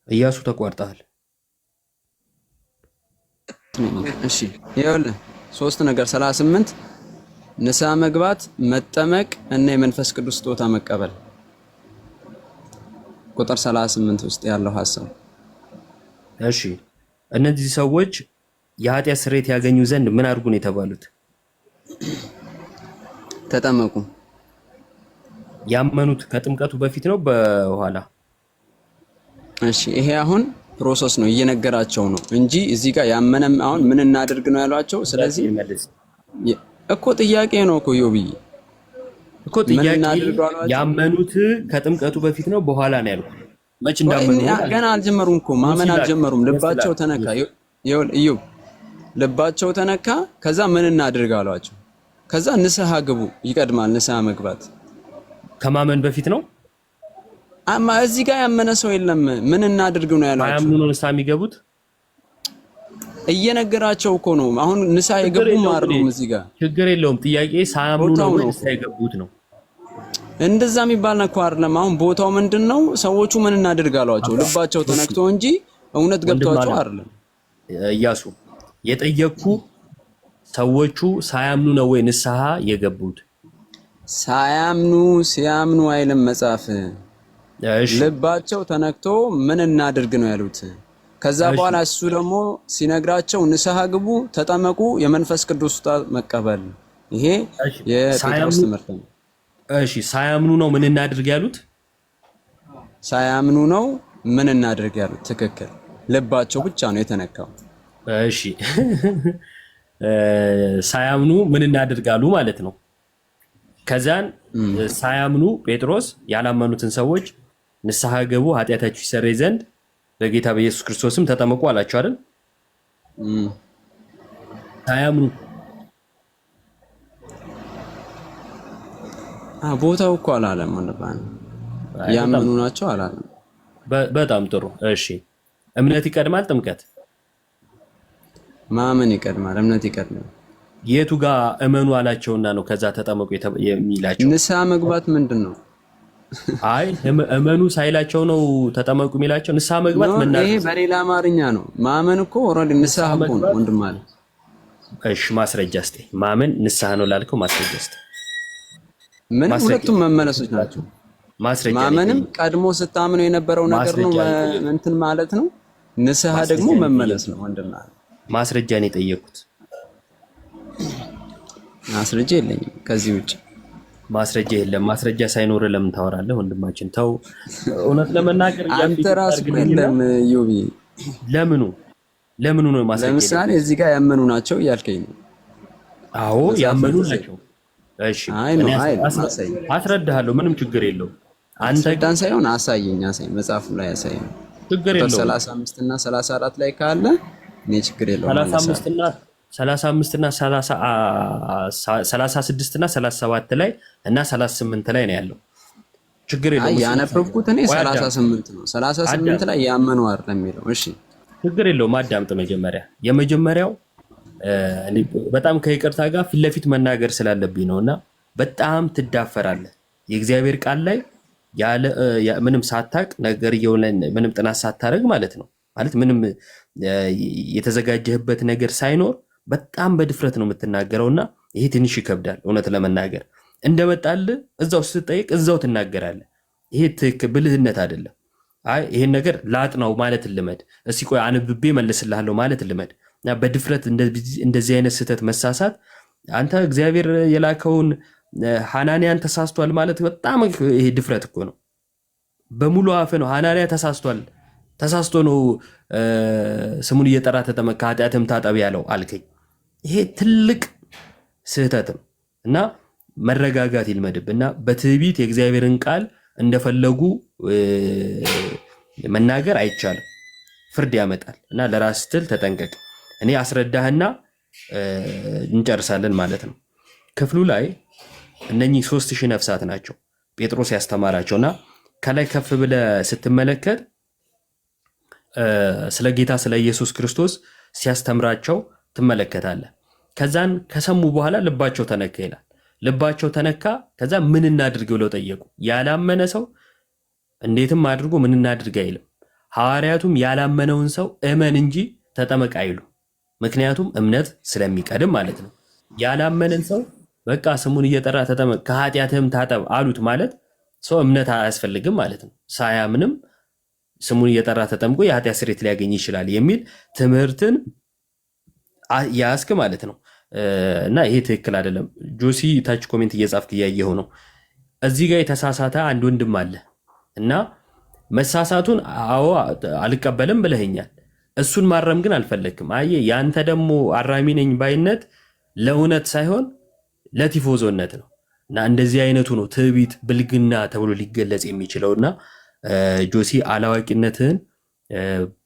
ኢያሱ ተቋርጠሃል።
እሺ ይኸውልህ 3 ነገር 38 ንስሐ መግባት፣ መጠመቅ እና የመንፈስ ቅዱስ ስጦታ መቀበል። ቁጥር 38 ውስጥ ያለው ሐሳብ።
እሺ እነዚህ ሰዎች የኃጢአት ስርየት ያገኙ ዘንድ ምን አድርጉ ነው የተባሉት?
ተጠመቁ።
ያመኑት ከጥምቀቱ በፊት ነው በኋላ?
እሺ ይሄ አሁን ፕሮሰስ ነው እየነገራቸው ነው እንጂ እዚህ ጋር ያመነም አሁን ምን እናድርግ ነው ያሏቸው። ስለዚህ እኮ ጥያቄ ነው እኮ ዮብዬ
እኮ ጥያቄ ያመኑት ከጥምቀቱ በፊት ነው በኋላ ነው ያልኩት። መች እንዳመኑ
ገና አልጀመሩም እኮ ማመን አልጀመሩም። ልባቸው ተነካ። ኢዮብ ልባቸው ተነካ። ከዛ ምን እናድርግ አሏቸው። ከዛ ንስሐ ግቡ ይቀድማል። ንስሐ መግባት
ከማመን በፊት ነው።
አማ እዚህ ጋር ያመነ ሰው የለም። ምን እናድርግ ነው ያሏቸው።
አያምኑ ነው ንስሐ የሚገቡት።
እየነገራቸው እኮ ነው። አሁን ንስሐ የገቡም አይደሉም። እዚህ ጋር
ችግር የለውም። ጥያቄ ሳያምኑ ነው ንስሐ የገቡት ነው።
እንደዛ የሚባል እኮ አይደለም። አሁን ቦታው ምንድነው? ሰዎቹ ምን እናድርግ አሏቸው። ልባቸው ተነክቶ እንጂ እውነት ገብቷቸው አይደለም።
ኢያሱ የጠየቁ ሰዎቹ ሳያምኑ ነው ወይ ንስሐ የገቡት?
ሳያምኑ ሲያምኑ አይልም መጽሐፍ። ልባቸው ተነክቶ ምን እናድርግ ነው ያሉት። ከዛ በኋላ እሱ ደግሞ ሲነግራቸው ንስሐ ግቡ፣ ተጠመቁ፣ የመንፈስ ቅዱስ ስጦታ መቀበል። ይሄ የጴጥሮስ ትምህርት ነው።
እሺ ሳያምኑ ነው ምን እናድርግ ያሉት?
ሳያምኑ ነው ምን እናድርግ ያሉት። ትክክል። ልባቸው ብቻ ነው የተነካው።
እሺ ሳያምኑ ምን እናድርጋሉ ማለት ነው። ከዛን ሳያምኑ ጴጥሮስ ያላመኑትን ሰዎች ንስሐ ገቡ ኃጢአታችሁ ይሰረይ ዘንድ በጌታ በኢየሱስ ክርስቶስም ተጠመቁ አላቸው አይደል? ሳያምኑ
ቦታው እኮ አላለም። ወንድማን ያመኑ ናቸው አላለም።
በጣም ጥሩ። እሺ እምነት ይቀድማል ጥምቀት?
ማመን ይቀድማል፣ እምነት ይቀድማል።
የቱ ጋር እመኑ አላቸውና ነው ከዛ ተጠመቁ የሚላቸው?
ንስሐ መግባት ምንድን ነው?
አይ እመኑ ሳይላቸው ነው ተጠመቁ የሚላቸው። ንስሐ መግባት ምን ነው? ይሄ
በሌላ አማርኛ ነው። ማመን እኮ ኦሬዲ ንስሐ እኮ ነው ወንድም አለ።
እሺ ማስረጃ እስቲ። ማመን ንስሐ ነው ላልከው ማስረጃ እስቲ።
ምን? ሁለቱም መመለሶች ናቸው።
ማስረጃ
ማመንም ቀድሞ ስታምነው የነበረው ነገር ነው እንትን ማለት ነው። ንስሐ ደግሞ መመለስ ነው ወንድም አለ።
ማስረጃ ነው የጠየቁት።
ማስረጃ የለኝም ከዚህ ውጭ።
ማስረጃ የለም። ማስረጃ ሳይኖር ለምን ታወራለህ ወንድማችን? ተው። እውነት ለመናገር
አንተ ራስህ የለም ዮቢ። ለምኑ ነው ማስረጃ? ለምሳሌ እዚህ ጋር ያመኑ ናቸው እያልከኝ ነው።
አዎ ያመኑ ናቸው። እሺ አስረዳሃለሁ። ምንም ችግር የለውም። አንተ
ዳን ሳይሆን አሳየኝ መጽሐፉ ላይ አሳየኝ።
ችግር የለውም።
35 እና 34 ላይ ካለ እኔ ችግር የለውም።
35 እና 36 እና 37 ላይ እና 38 ላይ ነው ያለው። ችግር የለውም።
ያነበብኩት እኔ 38 ነው። 38 ላይ ያመኑ አይደለም የሚለው። እሺ
ችግር የለውም። አዳምጥ። የመጀመሪያው በጣም ከይቅርታ ጋር ፊት ለፊት መናገር ስላለብኝ ነውና በጣም ትዳፈራለህ። የእግዚአብሔር ቃል ላይ ያለ ምንም ሳታቅ ነገርየው ምንም ጥናት ሳታረግ ማለት ነው ምንም የተዘጋጀህበት ነገር ሳይኖር በጣም በድፍረት ነው የምትናገረውና ይሄ ትንሽ ይከብዳል እውነት ለመናገር። እንደመጣልህ እዛው ስትጠይቅ እዛው ትናገራለህ። ይሄ ትክክል ብልህነት አይደለም። አይ ይሄን ነገር ላጥናው ማለት ልመድ፣ እስኪ ቆይ አንብቤ መልስልሃለሁ ማለት ልመድ። በድፍረት እንደዚህ አይነት ስህተት መሳሳት አንተ እግዚአብሔር የላከውን ሐናንያን ተሳስቷል ማለት በጣም ይሄ ድፍረት እኮ ነው። በሙሉ አፍ ነው ሐናንያ ተሳስቷል፣ ተሳስቶ ነው ስሙን እየጠራ ተጠመቅ ከኃጢአትም ታጠብ ያለው አልከኝ። ይሄ ትልቅ ስህተት ነው እና መረጋጋት ይልመድብ እና በትዕቢት የእግዚአብሔርን ቃል እንደፈለጉ መናገር አይቻልም፣ ፍርድ ያመጣል እና ለራስ ስትል ተጠንቀቅ። እኔ አስረዳህና እንጨርሳለን ማለት ነው። ክፍሉ ላይ እነኚህ 3000 ነፍሳት ናቸው ጴጥሮስ ያስተማራቸውና ከላይ ከፍ ብለህ ስትመለከት ስለ ጌታ ስለ ኢየሱስ ክርስቶስ ሲያስተምራቸው ትመለከታለህ። ከዛን ከሰሙ በኋላ ልባቸው ተነካ ይላል። ልባቸው ተነካ። ከዛ ምን እናድርግ ብለው ጠየቁ። ያላመነ ሰው እንዴትም አድርጎ ምን እናድርግ አይልም። ሐዋርያቱም ያላመነውን ሰው እመን እንጂ ተጠመቅ አይሉ። ምክንያቱም እምነት ስለሚቀድም ማለት ነው። ያላመነን ሰው በቃ ስሙን እየጠራ ተጠመቅ ከኃጢአትህም ታጠብ አሉት ማለት ሰው እምነት አያስፈልግም ማለት ነው። ሳያምንም ስሙን እየጠራ ተጠምቆ የኃጢአት ስርየት ሊያገኝ ይችላል የሚል ትምህርትን ያስክ ማለት ነው። እና ይሄ ትክክል አይደለም። ጆሲ ታች ኮሜንት እየጻፍክ እያየሁ ነው። እዚህ ጋር የተሳሳተ አንድ ወንድም አለ እና መሳሳቱን አዎ አልቀበልም ብለኸኛል። እሱን ማረም ግን አልፈለግክም። አየህ ያንተ ደግሞ አራሚ ነኝ ባይነት ለእውነት ሳይሆን ለቲፎዞነት ነው። እና እንደዚህ አይነቱ ነው ትዕቢት፣ ብልግና ተብሎ ሊገለጽ የሚችለውና ጆሲ አላዋቂነትህን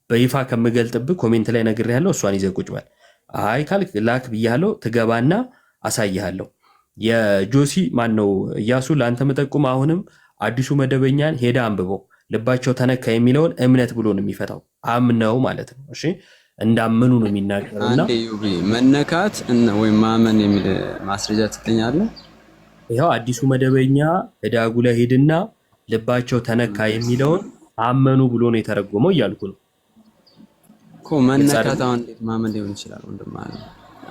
በይፋ ከምገልጥብህ ኮሜንት ላይ ነግሬሃለሁ። እሷን ይዘህ ቁጭ በል። አይ ካልክ ላክ ብያለሁ፣ ትገባና አሳይሃለሁ። የጆሲ ማን ነው እያሱ ለአንተ መጠቁም። አሁንም አዲሱ መደበኛን ሄዳ አንብበው። ልባቸው ተነካ የሚለውን እምነት ብሎ ነው የሚፈታው፣ አምነው ማለት ነው። እሺ እንዳመኑ ነው የሚናገረውና
መነካት ወይም ማመን የሚል ማስረጃ ትገኛለህ።
ይኸው አዲሱ መደበኛ ህዳጉ ላይ ሄድና ልባቸው ተነካ የሚለውን አመኑ ብሎ ነው የተረጎመው እያልኩ ነው
እኮ። መነካት አሁን እንዴት ማመን ሊሆን ይችላል? ወንድም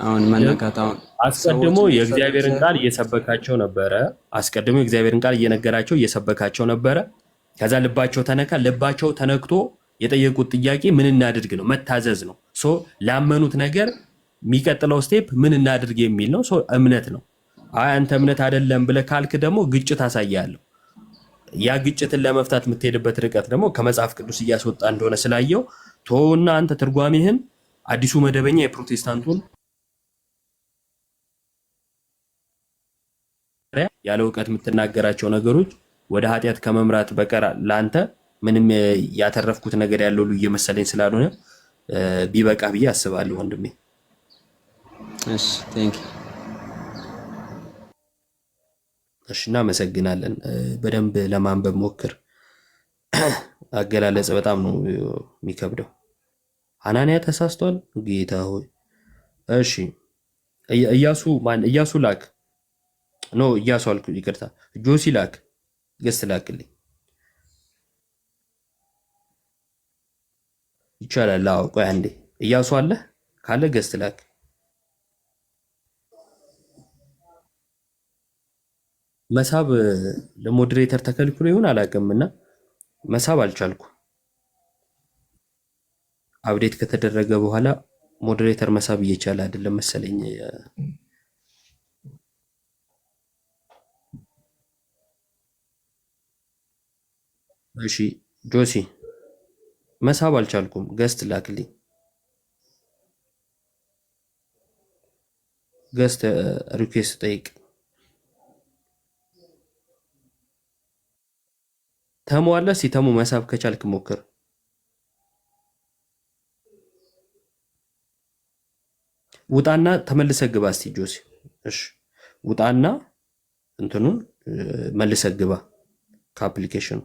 አሁን መነካት አሁን
አስቀድሞ የእግዚአብሔርን ቃል እየሰበካቸው ነበረ። አስቀድሞ የእግዚአብሔርን ቃል እየነገራቸው እየሰበካቸው ነበረ። ከዛ ልባቸው ተነካ። ልባቸው ተነክቶ የጠየቁት ጥያቄ ምን እናድርግ ነው፣ መታዘዝ ነው። ሶ ላመኑት ነገር የሚቀጥለው ስቴፕ ምን እናድርግ የሚል ነው። ሶ እምነት ነው። አይ አንተ እምነት አይደለም ብለህ ካልክ ደግሞ ግጭት አሳያለሁ። ያ ግጭትን ለመፍታት የምትሄድበት ርቀት ደግሞ ከመጽሐፍ ቅዱስ እያስወጣ እንደሆነ ስላየው ቶና አንተ ትርጓሜህን አዲሱ መደበኛ የፕሮቴስታንቱን ያለ እውቀት የምትናገራቸው ነገሮች ወደ ኃጢአት ከመምራት በቀር ለአንተ ምንም ያተረፍኩት ነገር ያለው ሁሉ እየመሰለኝ ስላልሆነ ቢበቃ ብዬ አስባለሁ ወንድሜ።
እሺ ቴንክ ዩ።
እሺ እናመሰግናለን። በደንብ ለማንበብ ሞክር። አገላለጽ በጣም ነው የሚከብደው። ሐናንያ ተሳስቷል። ጌታ ሆይ እሺ ኢያሱ ማን? ኢያሱ ላክ ኖ ኢያሱ አልኩ፣ ይቅርታ። ጆሲ ላክ፣ ገስት ላክልኝ ይቻላል። አዎ ቆይ አንዴ። ኢያሱ አለ ካለ ገስት ላክ። መሳብ ለሞዴሬተር ተከልክሎ ይሁን አላውቅምና መሳብ አልቻልኩ። አፕዴት ከተደረገ በኋላ ሞዴሬተር መሳብ እየቻለ አይደለም መሰለኝ። እሺ ጆሲ መሳብ አልቻልኩም። ገስት ላክልኝ። ገስት ሪኩዌስት ጠይቅ። ተሙ አለ። ሲተሙ መሳብ ከቻልክ ሞክር። ውጣና ተመልሰ ግባ እስቲ ጆሲ። እሺ ውጣና እንትኑን መልሰ ግባ ከአፕሊኬሽኑ